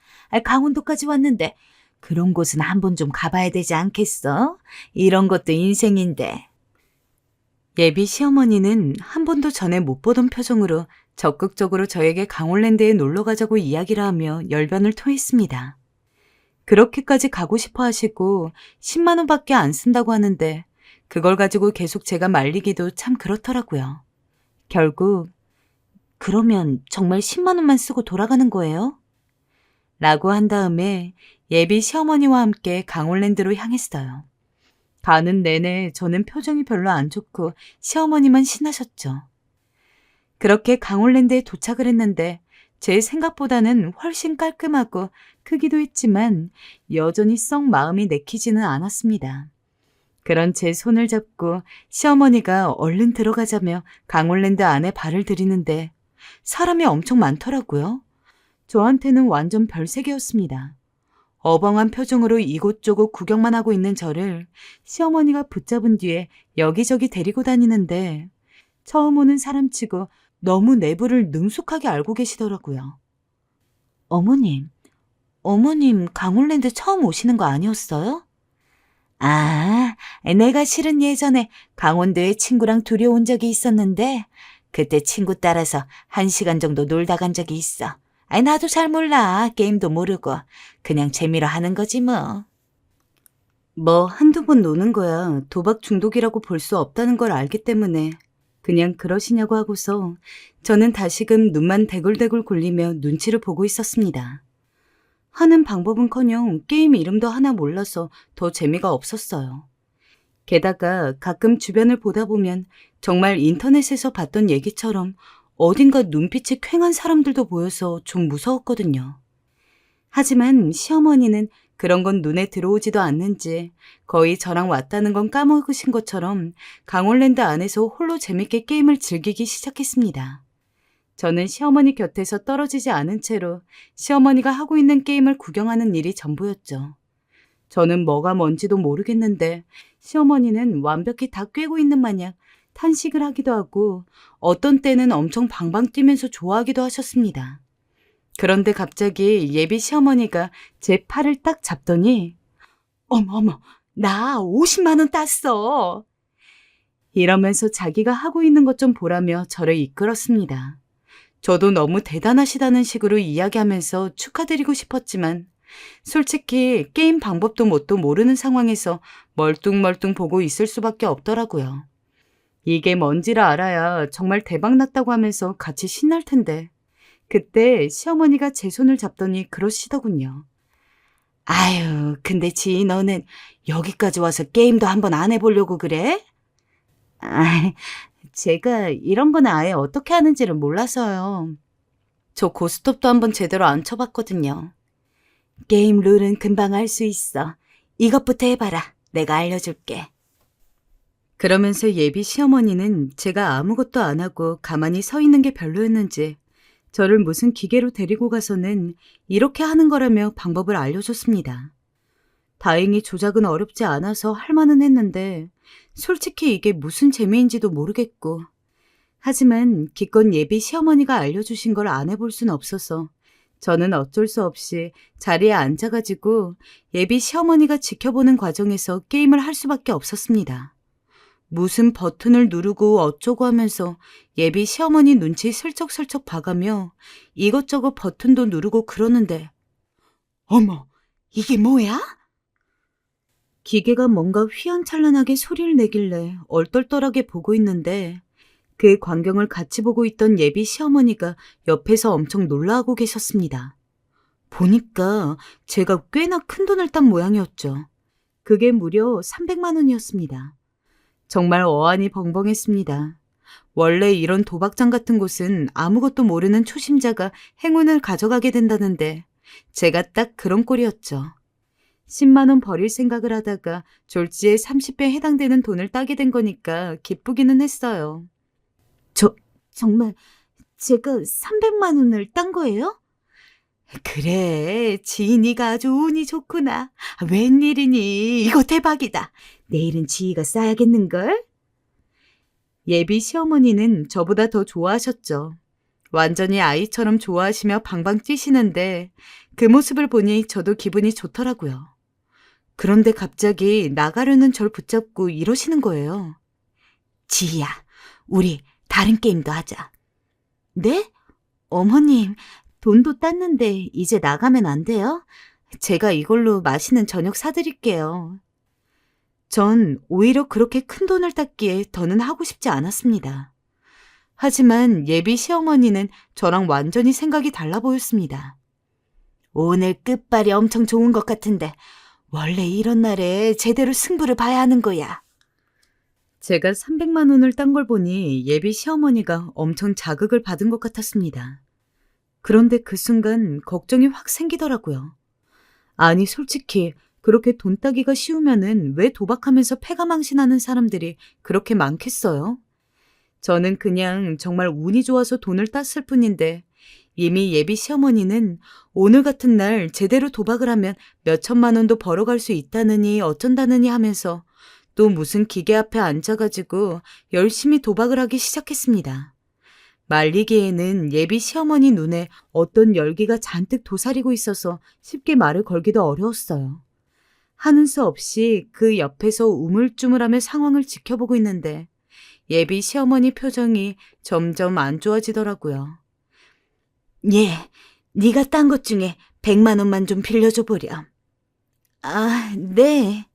강원도까지 왔는데 그런 곳은 한번 좀 가봐야 되지 않겠어? 이런 것도 인생인데. 예비 시어머니는 한 번도 전에 못 보던 표정으로 적극적으로 저에게 강원랜드에 놀러 가자고 이야기를 하며 열변을 토했습니다. 그렇게까지 가고 싶어 하시고 10만 원밖에 안 쓴다고 하는데 그걸 가지고 계속 제가 말리기도 참 그렇더라고요. 결국 그러면 정말 10만 원만 쓰고 돌아가는 거예요? 라고 한 다음에 예비 시어머니와 함께 강원랜드로 향했어요. 가는 내내 저는 표정이 별로 안 좋고 시어머니만 신나셨죠. 그렇게 강원랜드에 도착을 했는데 제 생각보다는 훨씬 깔끔하고 크기도 했지만 여전히 썩 마음이 내키지는 않았습니다. 그런 제 손을 잡고 시어머니가 얼른 들어가자며 강원랜드 안에 발을 들이는데 사람이 엄청 많더라고요. 저한테는 완전 별세계였습니다. 어벙한 표정으로 이곳저곳 구경만 하고 있는 저를 시어머니가 붙잡은 뒤에 여기저기 데리고 다니는데 처음 오는 사람치고 너무 내부를 능숙하게 알고 계시더라고요. 어머님 강원랜드 처음 오시는 거 아니었어요? 아, 내가 실은 예전에 강원도에 친구랑 둘이 온 적이 있었는데 그때 친구 따라서 1시간 정도 놀다 간 적이 있어. 나도 잘 몰라. 게임도 모르고. 그냥 재미로 하는 거지 뭐. 뭐 한두 번 노는 거야 도박 중독이라고 볼 수 없다는 걸 알기 때문에 그냥 그러시냐고 하고서 저는 다시금 눈만 대굴대굴 굴리며 눈치를 보고 있었습니다. 하는 방법은커녕 게임 이름도 하나 몰라서 더 재미가 없었어요. 게다가 가끔 주변을 보다 보면 정말 인터넷에서 봤던 얘기처럼 어딘가 눈빛이 퀭한 사람들도 보여서 좀 무서웠거든요. 하지만 시어머니는 그런 건 눈에 들어오지도 않는지 거의 저랑 왔다는 건 까먹으신 것처럼 강원랜드 안에서 홀로 재밌게 게임을 즐기기 시작했습니다. 저는 시어머니 곁에서 떨어지지 않은 채로 시어머니가 하고 있는 게임을 구경하는 일이 전부였죠. 저는 뭐가 뭔지도 모르겠는데 시어머니는 완벽히 다 꿰고 있는 마냥 탄식을 하기도 하고 어떤 때는 엄청 방방 뛰면서 좋아하기도 하셨습니다. 그런데 갑자기 예비 시어머니가 제 팔을 딱 잡더니 어머, 나 50만 원 땄어. 이러면서 자기가 하고 있는 것 좀 보라며 저를 이끌었습니다. 저도 너무 대단하시다는 식으로 이야기하면서 축하드리고 싶었지만 솔직히 게임 방법도 뭣도 모르는 상황에서 멀뚱멀뚱 보고 있을 수밖에 없더라고요. 이게 뭔지를 알아야 정말 대박 났다고 하면서 같이 신날 텐데 그때 시어머니가 제 손을 잡더니 그러시더군요. 아유, 근데 지희 너는 여기까지 와서 게임도 한번 안 해보려고 그래? 아, 제가 이런 거는 아예 어떻게 하는지를 몰라서요. 저 고스톱도 한번 제대로 안 쳐봤거든요. 게임 룰은 금방 알 수 있어. 이것부터 해봐라. 내가 알려줄게. 그러면서 예비 시어머니는 제가 아무것도 안 하고 가만히 서 있는 게 별로였는지 저를 무슨 기계로 데리고 가서는 이렇게 하는 거라며 방법을 알려줬습니다. 다행히 조작은 어렵지 않아서 할 만은 했는데 솔직히 이게 무슨 재미인지도 모르겠고 하지만 기껏 예비 시어머니가 알려주신 걸 안 해볼 순 없어서 저는 어쩔 수 없이 자리에 앉아가지고 예비 시어머니가 지켜보는 과정에서 게임을 할 수밖에 없었습니다. 무슨 버튼을 누르고 어쩌고 하면서 예비 시어머니 눈치 슬쩍슬쩍 봐가며 이것저것 버튼도 누르고 그러는데 어머, 이게 뭐야? 기계가 뭔가 휘황찬란하게 소리를 내길래 얼떨떨하게 보고 있는데 그 광경을 같이 보고 있던 예비 시어머니가 옆에서 엄청 놀라하고 계셨습니다. 보니까 제가 꽤나 큰 돈을 딴 모양이었죠. 그게 무려 300만 원이었습니다. 정말 어안이 벙벙했습니다. 원래 이런 도박장 같은 곳은 아무것도 모르는 초심자가 행운을 가져가게 된다는데 제가 딱 그런 꼴이었죠. 10만 원 버릴 생각을 하다가 졸지에 30배 해당되는 돈을 따게 된 거니까 기쁘기는 했어요. 정말 제가 300만 원을 딴 거예요? 그래, 지인이가 아주 운이 좋구나. 웬일이니? 이거 대박이다. 내일은 지희가 싸야겠는걸? 예비 시어머니는 저보다 더 좋아하셨죠. 완전히 아이처럼 좋아하시며 방방 뛰시는데 그 모습을 보니 저도 기분이 좋더라고요. 그런데 갑자기 나가려는 절 붙잡고 이러시는 거예요. 지희야, 우리 다른 게임도 하자. 네? 어머님, 돈도 땄는데 이제 나가면 안 돼요? 제가 이걸로 맛있는 저녁 사드릴게요. 전 오히려 그렇게 큰 돈을 땄기에 더는 하고 싶지 않았습니다. 하지만 예비 시어머니는 저랑 완전히 생각이 달라 보였습니다. 오늘 끝발이 엄청 좋은 것 같은데 원래 이런 날에 제대로 승부를 봐야 하는 거야. 제가 300만 원을 딴 걸 보니 예비 시어머니가 엄청 자극을 받은 것 같았습니다. 그런데 그 순간 걱정이 확 생기더라고요. 아니, 솔직히 그렇게 돈 따기가 쉬우면은 왜 도박하면서 패가 망신하는 사람들이 그렇게 많겠어요? 저는 그냥 정말 운이 좋아서 돈을 땄을 뿐인데 이미 예비 시어머니는 오늘 같은 날 제대로 도박을 하면 몇 천만 원도 벌어갈 수 있다느니 어쩐다느니 하면서 또 무슨 기계 앞에 앉아가지고 열심히 도박을 하기 시작했습니다. 말리기에는 예비 시어머니 눈에 어떤 열기가 잔뜩 도사리고 있어서 쉽게 말을 걸기도 어려웠어요. 하는 수 없이 그 옆에서 우물쭈물하며 상황을 지켜보고 있는데 예비 시어머니 표정이 점점 안 좋아지더라고요. 예, 네가 딴 것 중에 100만 원만 좀 빌려줘 보렴. 아, 네.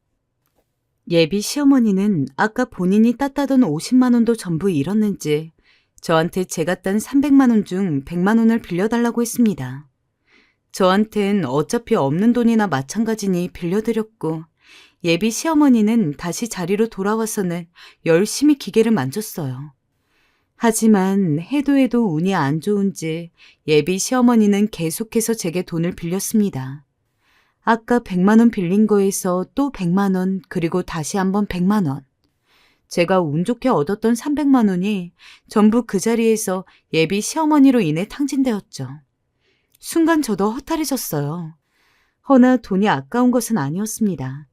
예비 시어머니는 아까 본인이 땄다던 50만 원도 전부 잃었는지 저한테 제가 딴 300만 원 중 100만 원을 빌려달라고 했습니다. 저한텐 어차피 없는 돈이나 마찬가지니 빌려드렸고 예비 시어머니는 다시 자리로 돌아와서는 열심히 기계를 만졌어요. 하지만 해도 해도 운이 안 좋은지 예비 시어머니는 계속해서 제게 돈을 빌렸습니다. 아까 100만 원 빌린 거에서 또 100만 원, 그리고 다시 한번 100만 원. 제가 운 좋게 얻었던 300만 원이 전부 그 자리에서 예비 시어머니로 인해 탕진되었죠. 순간 저도 허탈해졌어요. 허나 돈이 아까운 것은 아니었습니다.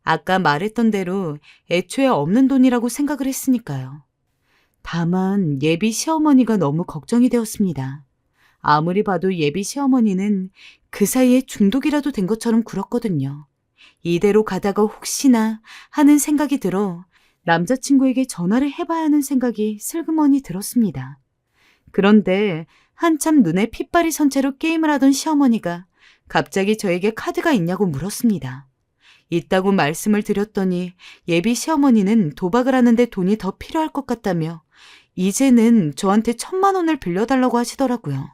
아까 말했던 대로 애초에 없는 돈이라고 생각을 했으니까요. 다만 예비 시어머니가 너무 걱정이 되었습니다. 아무리 봐도 예비 시어머니는 그 사이에 중독이라도 된 것처럼 굴었거든요. 이대로 가다가 혹시나 하는 생각이 들어 남자친구에게 전화를 해봐야 하는 생각이 슬그머니 들었습니다. 그런데 한참 눈에 핏발이 선 채로 게임을 하던 시어머니가 갑자기 저에게 카드가 있냐고 물었습니다. 있다고 말씀을 드렸더니 예비 시어머니는 도박을 하는데 돈이 더 필요할 것 같다며 이제는 저한테 1,000만 원을 빌려달라고 하시더라고요.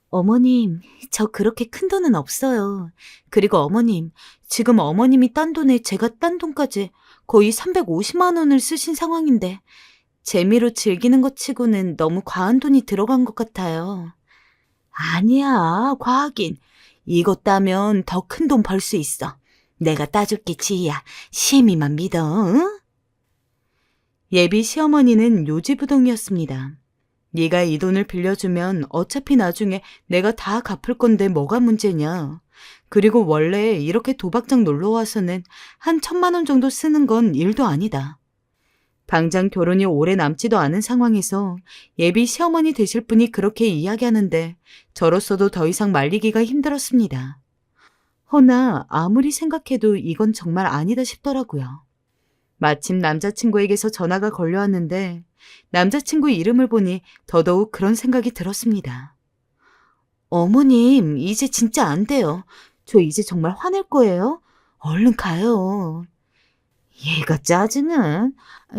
어머님, 저 그렇게 큰 돈은 없어요. 그리고 어머님, 지금 어머님이 딴 돈에 제가 딴 돈까지 거의 350만 원을 쓰신 상황인데 재미로 즐기는 것 치고는 너무 과한 돈이 들어간 것 같아요. 아니야, 과하긴. 이거 따면 더 큰 돈 벌 수 있어. 내가 따줄게, 지희야. 시애미만 믿어, 응? 예비 시어머니는 요지부동이었습니다. 네가 이 돈을 빌려주면 어차피 나중에 내가 다 갚을 건데 뭐가 문제냐. 그리고 원래 이렇게 도박장 놀러와서는 한 1,000만 원 정도 쓰는 건 일도 아니다. 당장 결혼이 오래 남지도 않은 상황에서 예비 시어머니 되실 분이 그렇게 이야기하는데 저로서도 더 이상 말리기가 힘들었습니다. 허나 아무리 생각해도 이건 정말 아니다 싶더라고요. 마침 남자친구에게서 전화가 걸려왔는데 남자친구 이름을 보니 더더욱 그런 생각이 들었습니다. 어머님, 이제 진짜 안 돼요. 저 이제 정말 화낼 거예요. 얼른 가요. 얘가 짜증은.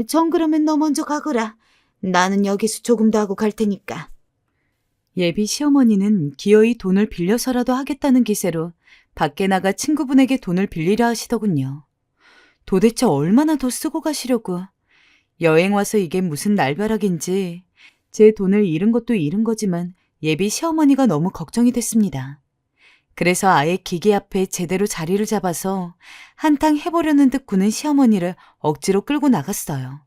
전 그러면 너 먼저 가거라. 나는 여기서 조금 더 하고 갈 테니까. 예비 시어머니는 기어이 돈을 빌려서라도 하겠다는 기세로 밖에 나가 친구분에게 돈을 빌리려 하시더군요. 도대체 얼마나 더 쓰고 가시려고. 여행 와서 이게 무슨 날벼락인지 제 돈을 잃은 것도 잃은 거지만 예비 시어머니가 너무 걱정이 됐습니다. 그래서 아예 기계 앞에 제대로 자리를 잡아서 한탕 해보려는 듯 구는 시어머니를 억지로 끌고 나갔어요.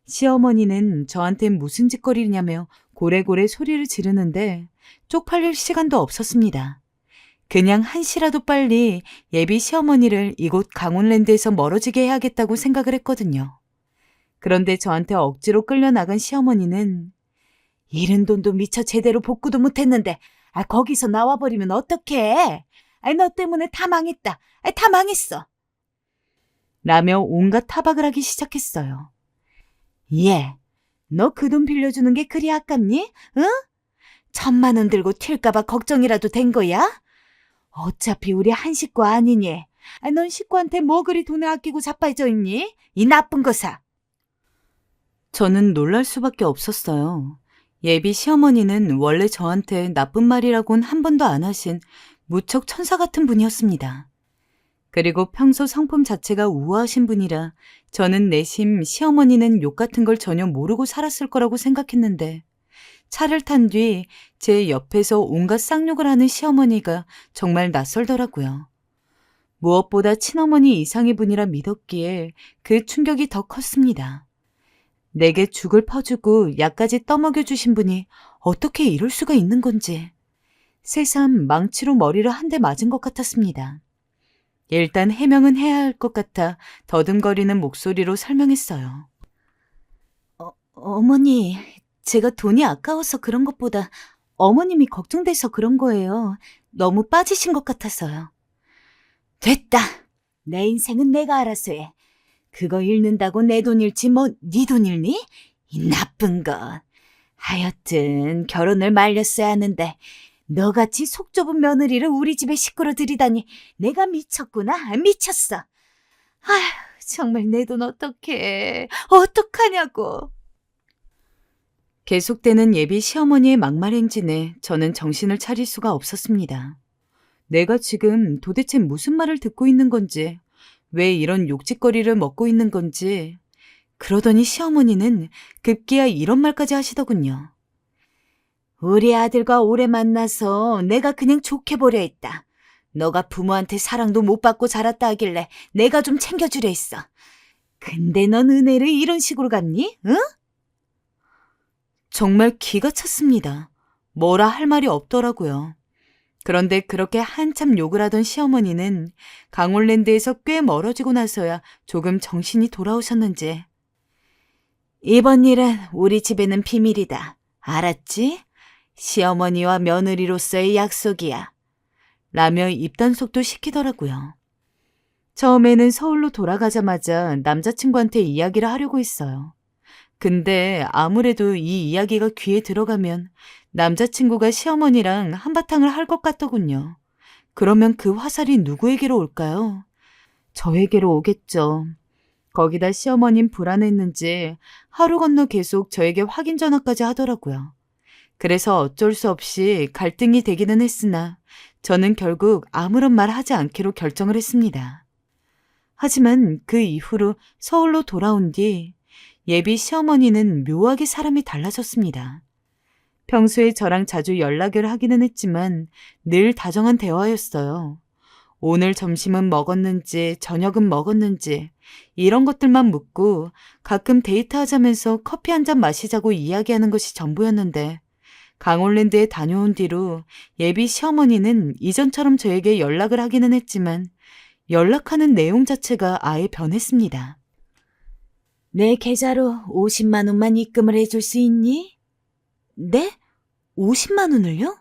시어머니는 저한테 무슨 짓거리냐며 고래고래 소리를 지르는데 쪽팔릴 시간도 없었습니다. 그냥 한시라도 빨리 예비 시어머니를 이곳 강원랜드에서 멀어지게 해야겠다고 생각을 했거든요. 그런데 저한테 억지로 끌려나간 시어머니는 잃은 돈도 미처 제대로 복구도 못했는데 거기서 나와버리면 어떡해. 너 때문에 다 망했다. 다 망했어. 라며 온갖 타박을 하기 시작했어요. 얘, 너 그 돈 빌려주는 게 그리 아깝니? 응? 1,000만 원 들고 튈까봐 걱정이라도 된 거야? 어차피 우리 한 식구 아니니. 넌 식구한테 뭐 그리 돈을 아끼고 자빠져 있니? 이 나쁜 거사. 저는 놀랄 수밖에 없었어요. 예비 시어머니는 원래 저한테 나쁜 말이라고는 한 번도 안 하신 무척 천사 같은 분이었습니다. 그리고 평소 성품 자체가 우아하신 분이라 저는 내심 시어머니는 욕 같은 걸 전혀 모르고 살았을 거라고 생각했는데 차를 탄 뒤 제 옆에서 온갖 쌍욕을 하는 시어머니가 정말 낯설더라고요. 무엇보다 친어머니 이상의 분이라 믿었기에 그 충격이 더 컸습니다. 내게 죽을 퍼주고 약까지 떠먹여 주신 분이 어떻게 이럴 수가 있는 건지 새삼 망치로 머리를 한 대 맞은 것 같았습니다. 일단 해명은 해야 할 것 같아 더듬거리는 목소리로 설명했어요. 어머니, 제가 돈이 아까워서 그런 것보다 어머님이 걱정돼서 그런 거예요. 너무 빠지신 것 같아서요. 됐다. 내 인생은 내가 알아서 해. 그거 잃는다고 내 돈 잃지 뭐 네 돈 잃니? 이 나쁜 것. 하여튼 결혼을 말렸어야 하는데 너같이 속 좁은 며느리를 우리 집에 식구로 들이다니 내가 미쳤구나. 미쳤어. 아휴, 정말 내 돈 어떡해. 어떡하냐고. 계속되는 예비 시어머니의 막말 행진에 저는 정신을 차릴 수가 없었습니다. 내가 지금 도대체 무슨 말을 듣고 있는 건지, 왜 이런 욕짓거리를 먹고 있는 건지, 그러더니 시어머니는 급기야 이런 말까지 하시더군요. 우리 아들과 오래 만나서 내가 그냥 좋게 보려 했다. 너가 부모한테 사랑도 못 받고 자랐다 하길래 내가 좀 챙겨주려 했어. 근데 넌 은혜를 이런 식으로 갚니? 응? 정말 기가 찼습니다. 뭐라 할 말이 없더라고요. 그런데 그렇게 한참 욕을 하던 시어머니는 강원랜드에서 꽤 멀어지고 나서야 조금 정신이 돌아오셨는지 이번 일은 우리 집에는 비밀이다. 알았지? 시어머니와 며느리로서의 약속이야. 라며 입단속도 시키더라고요. 처음에는 서울로 돌아가자마자 남자친구한테 이야기를 하려고 했어요. 근데 아무래도 이 이야기가 귀에 들어가면 남자친구가 시어머니랑 한바탕을 할 것 같더군요. 그러면 그 화살이 누구에게로 올까요? 저에게로 오겠죠. 거기다 시어머님 불안했는지 하루 건너 계속 저에게 확인 전화까지 하더라고요. 그래서 어쩔 수 없이 갈등이 되기는 했으나 저는 결국 아무런 말 하지 않기로 결정을 했습니다. 하지만 그 이후로 서울로 돌아온 뒤 예비 시어머니는 묘하게 사람이 달라졌습니다. 평소에 저랑 자주 연락을 하기는 했지만 늘 다정한 대화였어요. 오늘 점심은 먹었는지 저녁은 먹었는지 이런 것들만 묻고 가끔 데이트하자면서 커피 한 잔 마시자고 이야기하는 것이 전부였는데 강원랜드에 다녀온 뒤로 예비 시어머니는 이전처럼 저에게 연락을 하기는 했지만 연락하는 내용 자체가 아예 변했습니다. 내 계좌로 50만 원만 입금을 해줄 수 있니? 네? 50만 원을요?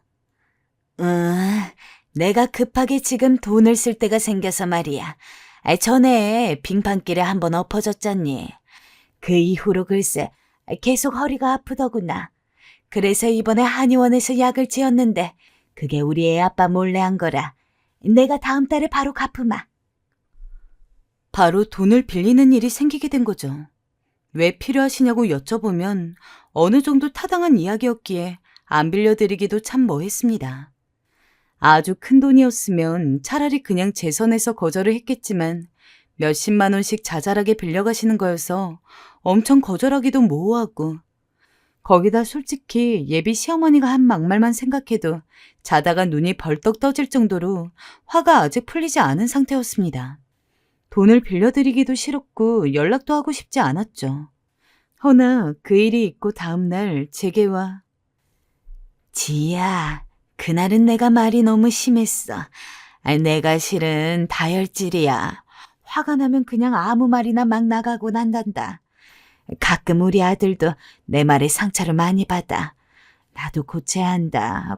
내가 급하게 지금 돈을 쓸 때가 생겨서 말이야. 전에 빙판길에 한번 엎어졌잖니. 그 이후로 글쎄 계속 허리가 아프더구나. 그래서 이번에 한의원에서 약을 지었는데 그게 우리 애 아빠 몰래 한 거라. 내가 다음 달에 바로 갚으마. 바로 돈을 빌리는 일이 생기게 된 거죠. 왜 필요하시냐고 여쭤보면 어느 정도 타당한 이야기였기에 안 빌려드리기도 참 뭐했습니다. 아주 큰 돈이었으면 차라리 그냥 제 선에서 거절을 했겠지만 몇십만 원씩 자잘하게 빌려가시는 거여서 엄청 거절하기도 모호하고 거기다 솔직히 예비 시어머니가 한 막말만 생각해도 자다가 눈이 벌떡 떠질 정도로 화가 아직 풀리지 않은 상태였습니다. 돈을 빌려드리기도 싫었고 연락도 하고 싶지 않았죠. 허나 그 일이 있고 다음날 제게와 지희야, 그날은 내가 말이 너무 심했어. 내가 실은 다혈질이야. 화가 나면 그냥 아무 말이나 막 나가고 난단다. 가끔 우리 아들도 내 말에 상처를 많이 받아. 나도 고쳐야 한다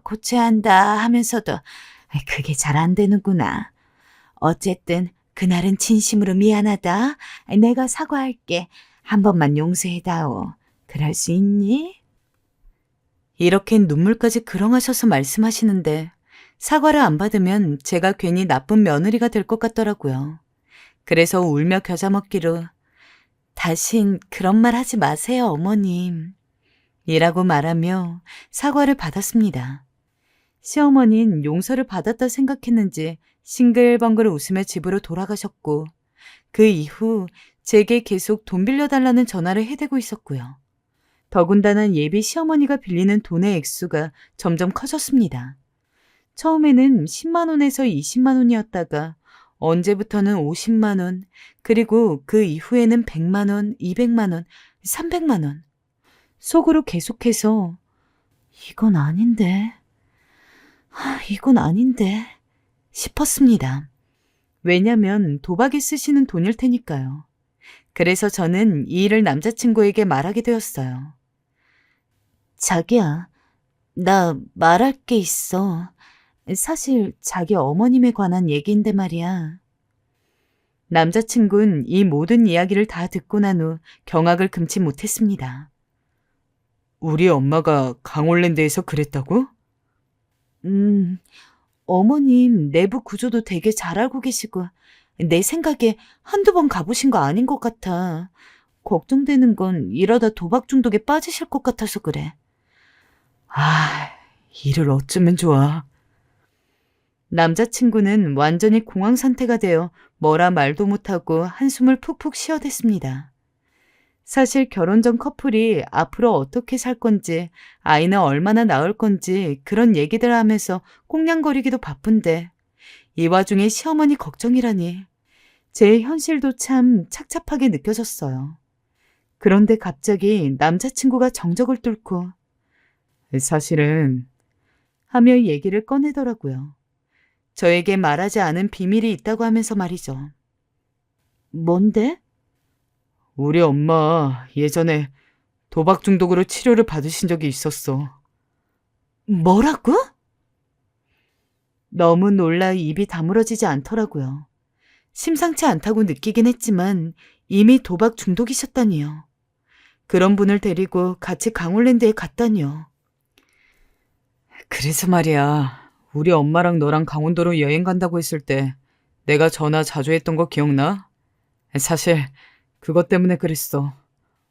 하면서도 그게 잘 안 되는구나. 어쨌든 그날은 진심으로 미안하다. 내가 사과할게. 한 번만 용서해다오. 그럴 수 있니? 이렇게 눈물까지 그렁하셔서 말씀하시는데 사과를 안 받으면 제가 괜히 나쁜 며느리가 될 것 같더라고요. 그래서 울며 겨자 먹기로 다신 그런 말 하지 마세요, 어머님. 이라고 말하며 사과를 받았습니다. 시어머니는 용서를 받았다 생각했는지 싱글벙글 웃으며 집으로 돌아가셨고 그 이후 제게 계속 돈 빌려달라는 전화를 해대고 있었고요. 더군다나 예비 시어머니가 빌리는 돈의 액수가 점점 커졌습니다. 처음에는 10만 원에서 20만 원이었다가 언제부터는 50만 원, 그리고 그 이후에는 100만 원, 200만 원, 300만 원. 속으로 계속해서 이건 아닌데 싶었습니다. 왜냐면 도박에 쓰시는 돈일 테니까요. 그래서 저는 이 일을 남자친구에게 말하게 되었어요. 자기야, 나 말할 게 있어. 사실 자기 어머님에 관한 얘기인데 말이야. 남자친구는 이 모든 이야기를 다 듣고 난 후 경악을 금치 못했습니다. 우리 엄마가 강원랜드에서 그랬다고? 어머님 내부 구조도 되게 잘 알고 계시고 내 생각에 한두 번 가보신 거 아닌 것 같아. 걱정되는 건 이러다 도박 중독에 빠지실 것 같아서 그래. 일을 어쩌면 좋아. 남자친구는 완전히 공황 상태가 되어 뭐라 말도 못하고 한숨을 푹푹 쉬어댔습니다. 사실 결혼 전 커플이 앞으로 어떻게 살 건지, 아이는 얼마나 낳을 건지 그런 얘기들 하면서 꽁냥거리기도 바쁜데 이 와중에 시어머니 걱정이라니 제 현실도 참 착잡하게 느껴졌어요. 그런데 갑자기 남자친구가 정적을 뚫고 사실은 하며 얘기를 꺼내더라고요. 저에게 말하지 않은 비밀이 있다고 하면서 말이죠. 뭔데? 우리 엄마 예전에 도박 중독으로 치료를 받으신 적이 있었어. 뭐라고? 너무 놀라 입이 다물어지지 않더라고요. 심상치 않다고 느끼긴 했지만 이미 도박 중독이셨다니요. 그런 분을 데리고 같이 강원랜드에 갔다니요. 그래서 말이야. 우리 엄마랑 너랑 강원도로 여행 간다고 했을 때 내가 전화 자주 했던 거 기억나? 사실 그것 때문에 그랬어.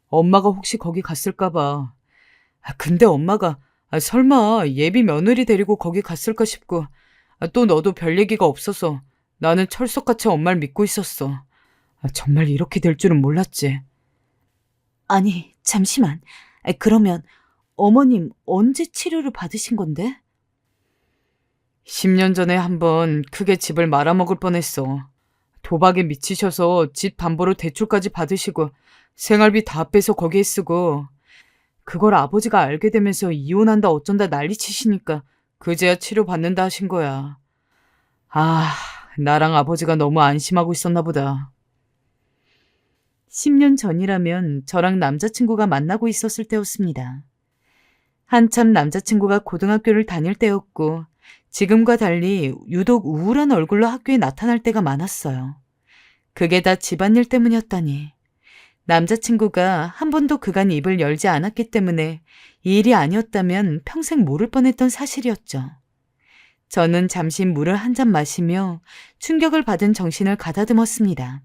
엄마가 혹시 거기 갔을까 봐. 근데 엄마가 설마 예비 며느리 데리고 거기 갔을까 싶고 또 너도 별 얘기가 없어서 나는 철석같이 엄마를 믿고 있었어. 정말 이렇게 될 줄은 몰랐지. 아니, 잠시만. 그러면 어머님 언제 치료를 받으신 건데? 10년 전에 한번 크게 집을 말아먹을 뻔했어. 도박에 미치셔서 집 담보로 대출까지 받으시고 생활비 다 빼서 거기에 쓰고 그걸 아버지가 알게 되면서 이혼한다 어쩐다 난리치시니까 그제야 치료받는다 하신 거야. 나랑 아버지가 너무 안심하고 있었나 보다. 10년 전이라면 저랑 남자친구가 만나고 있었을 때였습니다. 한참 남자친구가 고등학교를 다닐 때였고 지금과 달리 유독 우울한 얼굴로 학교에 나타날 때가 많았어요. 그게 다 집안일 때문이었다니. 남자친구가 한 번도 그간 입을 열지 않았기 때문에 이 일이 아니었다면 평생 모를 뻔했던 사실이었죠. 저는 잠시 물을 한 잔 마시며 충격을 받은 정신을 가다듬었습니다.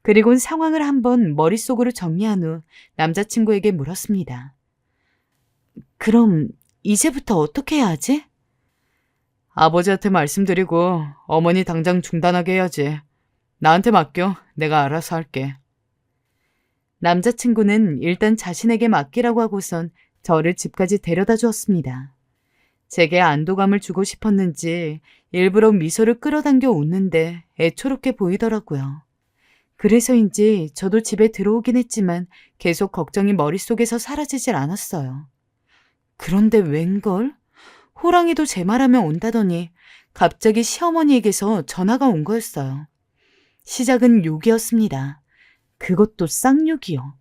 그리곤 상황을 한번 머릿속으로 정리한 후 남자친구에게 물었습니다. 그럼 이제부터 어떻게 해야 하지? 아버지한테 말씀드리고 어머니 당장 중단하게 해야지. 나한테 맡겨. 내가 알아서 할게. 남자친구는 일단 자신에게 맡기라고 하고선 저를 집까지 데려다 주었습니다. 제게 안도감을 주고 싶었는지 일부러 미소를 끌어당겨 웃는데 애초롭게 보이더라고요. 그래서인지 저도 집에 들어오긴 했지만 계속 걱정이 머릿속에서 사라지질 않았어요. 그런데 웬걸? 호랑이도 제 말하면 온다더니 갑자기 시어머니에게서 전화가 온 거였어요. 시작은 욕이었습니다. 그것도 쌍욕이요.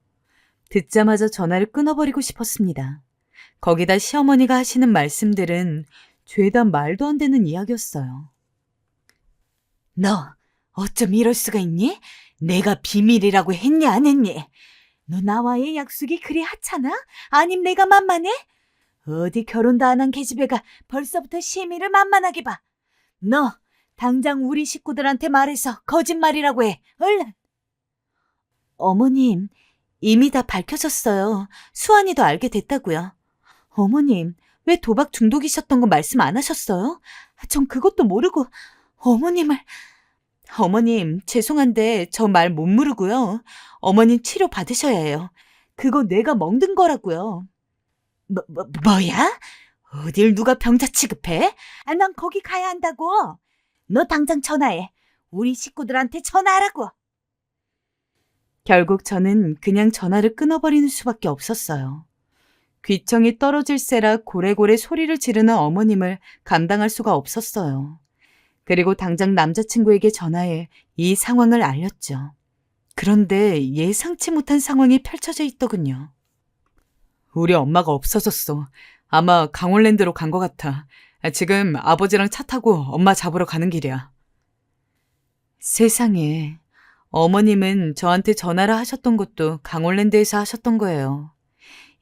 듣자마자 전화를 끊어버리고 싶었습니다. 거기다 시어머니가 하시는 말씀들은 죄다 말도 안 되는 이야기였어요. 너 어쩜 이럴 수가 있니? 내가 비밀이라고 했니 안 했니? 너 나와의 약속이 그리 하찮아? 아님 내가 만만해? 어디 결혼도 안 한 계집애가 벌써부터 시미를 만만하게 봐. 너 당장 우리 식구들한테 말해서 거짓말이라고 해. 얼른. 어머님, 이미 다 밝혀졌어요. 수환이도 알게 됐다고요. 어머님, 왜 도박 중독이셨던 거 말씀 안 하셨어요? 전 그것도 모르고 어머님, 죄송한데 저 말 못 모르고요. 어머님 치료 받으셔야 해요. 그거 내가 먹는 거라고요. 뭐야? 어딜 누가 병자 취급해? 난 거기 가야 한다고. 너 당장 전화해. 우리 식구들한테 전화하라고. 결국 저는 그냥 전화를 끊어버리는 수밖에 없었어요. 귀청이 떨어질세라 고래고래 소리를 지르는 어머님을 감당할 수가 없었어요. 그리고 당장 남자친구에게 전화해 이 상황을 알렸죠. 그런데 예상치 못한 상황이 펼쳐져 있더군요. 우리 엄마가 없어졌어. 아마 강원랜드로 간 것 같아. 지금 아버지랑 차 타고 엄마 잡으러 가는 길이야. 세상에, 어머님은 저한테 전화를 하셨던 것도 강원랜드에서 하셨던 거예요.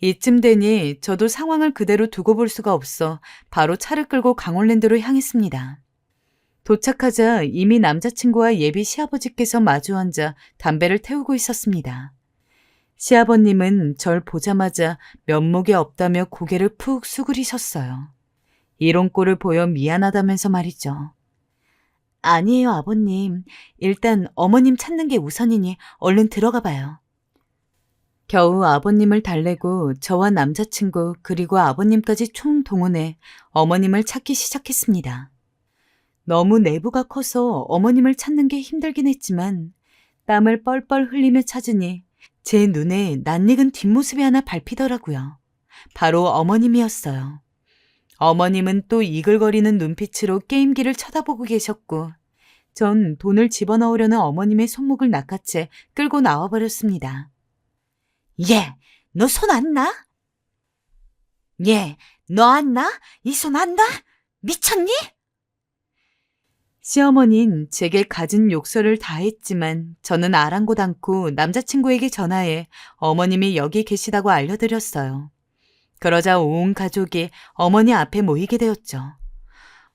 이쯤 되니 저도 상황을 그대로 두고 볼 수가 없어 바로 차를 끌고 강원랜드로 향했습니다. 도착하자 이미 남자친구와 예비 시아버지께서 마주 앉아 담배를 태우고 있었습니다. 시아버님은 절 보자마자 면목이 없다며 고개를 푹 수그리셨어요. 이런 꼴을 보여 미안하다면서 말이죠. 아니에요, 아버님. 일단 어머님 찾는 게 우선이니 얼른 들어가 봐요. 겨우 아버님을 달래고 저와 남자친구 그리고 아버님까지 총동원해 어머님을 찾기 시작했습니다. 너무 내부가 커서 어머님을 찾는 게 힘들긴 했지만 땀을 뻘뻘 흘리며 찾으니 제 눈에 낯익은 뒷모습이 하나 밟히더라고요. 바로 어머님이었어요. 어머님은 또 이글거리는 눈빛으로 게임기를 쳐다보고 계셨고 전 돈을 집어넣으려는 어머님의 손목을 낚아채 끌고 나와버렸습니다. 얘, 너 손 안 나? 얘, 너 안 나? 이 손 안 나? 미쳤니? 시어머니는 제게 갖은 욕설을 다 했지만 저는 아랑곳 않고 남자친구에게 전화해 어머님이 여기 계시다고 알려드렸어요. 그러자 온 가족이 어머니 앞에 모이게 되었죠.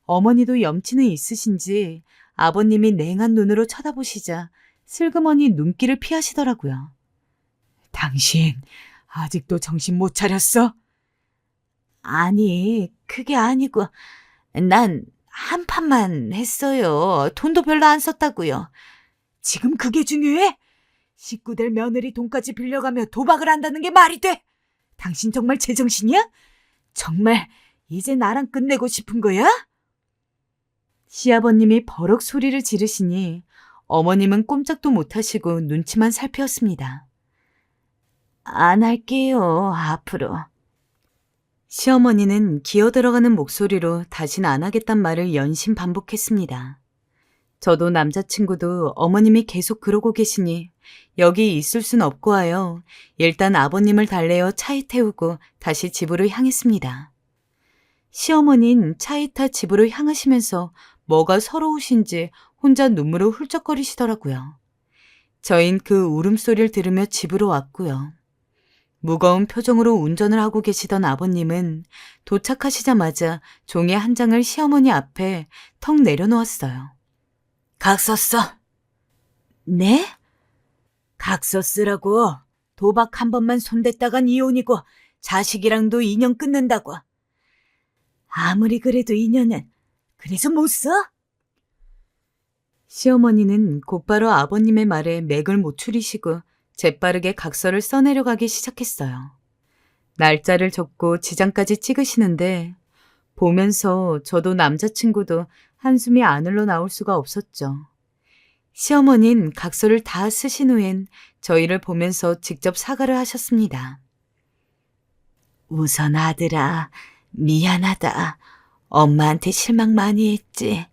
어머니도 염치는 있으신지 아버님이 냉한 눈으로 쳐다보시자 슬그머니 눈길을 피하시더라고요. 당신 아직도 정신 못 차렸어? 아니, 그게 아니고 난 한 판만 했어요. 돈도 별로 안 썼다고요. 지금 그게 중요해? 식구들 며느리 돈까지 빌려가며 도박을 한다는 게 말이 돼? 당신 정말 제정신이야? 정말 이제 나랑 끝내고 싶은 거야? 시아버님이 버럭 소리를 지르시니 어머님은 꼼짝도 못하시고 눈치만 살피었습니다. 안 할게요, 앞으로. 시어머니는 기어들어가는 목소리로 다시는 안 하겠단 말을 연신 반복했습니다. 저도 남자친구도 어머님이 계속 그러고 계시니 여기 있을 순 없고 하여 일단 아버님을 달래어 차에 태우고 다시 집으로 향했습니다. 시어머니는 차에 타 집으로 향하시면서 뭐가 서러우신지 혼자 눈물을 훌쩍거리시더라고요. 저흰 그 울음소리를 들으며 집으로 왔고요. 무거운 표정으로 운전을 하고 계시던 아버님은 도착하시자마자 종이 한 장을 시어머니 앞에 턱 내려놓았어요. 각서 써. 네? 각서 쓰라고. 도박 한 번만 손댔다간 이혼이고 자식이랑도 인연 끊는다고. 아무리 그래도 인연은 그래서 못 써? 시어머니는 곧바로 아버님의 말에 맥을 못 추리시고 재빠르게 각서를 써내려가기 시작했어요. 날짜를 적고 지장까지 찍으시는데 보면서 저도 남자친구도 한숨이 안 흘러나올 수가 없었죠. 시어머니는 각서를 다 쓰신 후엔 저희를 보면서 직접 사과를 하셨습니다. 우선 아들아, 미안하다. 엄마한테 실망 많이 했지.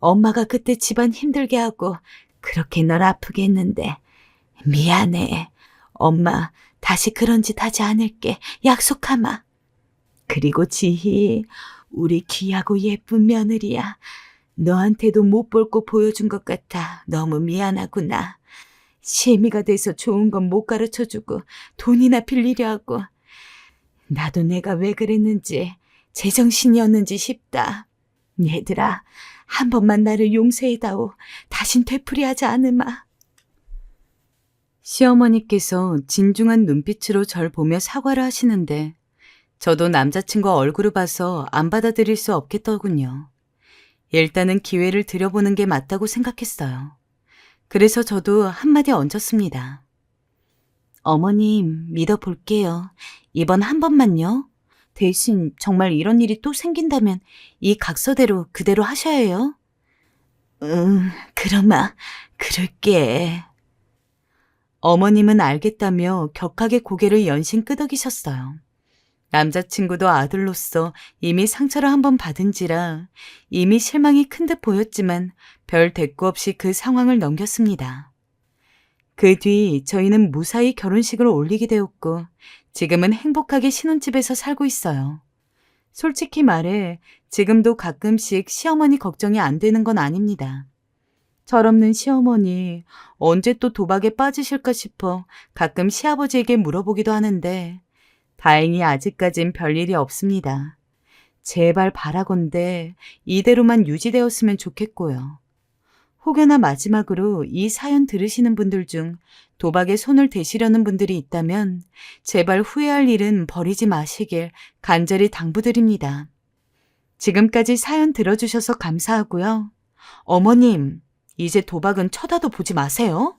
엄마가 그때 집안 힘들게 하고 그렇게 널 아프게 했는데 미안해. 엄마 다시 그런 짓 하지 않을게. 약속하마. 그리고 지희, 우리 귀하고 예쁜 며느리야. 너한테도 못 볼 거 보여준 것 같아. 너무 미안하구나. 시애미가 돼서 좋은 건 못 가르쳐주고 돈이나 빌리려 하고. 나도 내가 왜 그랬는지 제정신이었는지 싶다. 얘들아, 한 번만 나를 용서해다오. 다신 되풀이하지 않으마. 시어머니께서 진중한 눈빛으로 절 보며 사과를 하시는데 저도 남자친구 얼굴을 봐서 안 받아들일 수 없겠더군요. 일단은 기회를 드려보는 게 맞다고 생각했어요. 그래서 저도 한마디 얹었습니다. 어머님, 믿어볼게요. 이번 한 번만요. 대신 정말 이런 일이 또 생긴다면 이 각서대로 그대로 하셔야 해요. 그럼아, 그럴게. 어머님은 알겠다며 격하게 고개를 연신 끄덕이셨어요. 남자친구도 아들로서 이미 상처를 한 번 받은지라 이미 실망이 큰 듯 보였지만 별 대꾸 없이 그 상황을 넘겼습니다. 그 뒤 저희는 무사히 결혼식을 올리게 되었고 지금은 행복하게 신혼집에서 살고 있어요. 솔직히 말해 지금도 가끔씩 시어머니 걱정이 안 되는 건 아닙니다. 철없는 시어머니 언제 또 도박에 빠지실까 싶어 가끔 시아버지에게 물어보기도 하는데 다행히 아직까진 별일이 없습니다. 제발 바라건대 이대로만 유지되었으면 좋겠고요. 혹여나 마지막으로 이 사연 들으시는 분들 중 도박에 손을 대시려는 분들이 있다면 제발 후회할 일은 버리지 마시길 간절히 당부드립니다. 지금까지 사연 들어주셔서 감사하고요. 어머님, 이제 도박은 쳐다도 보지 마세요.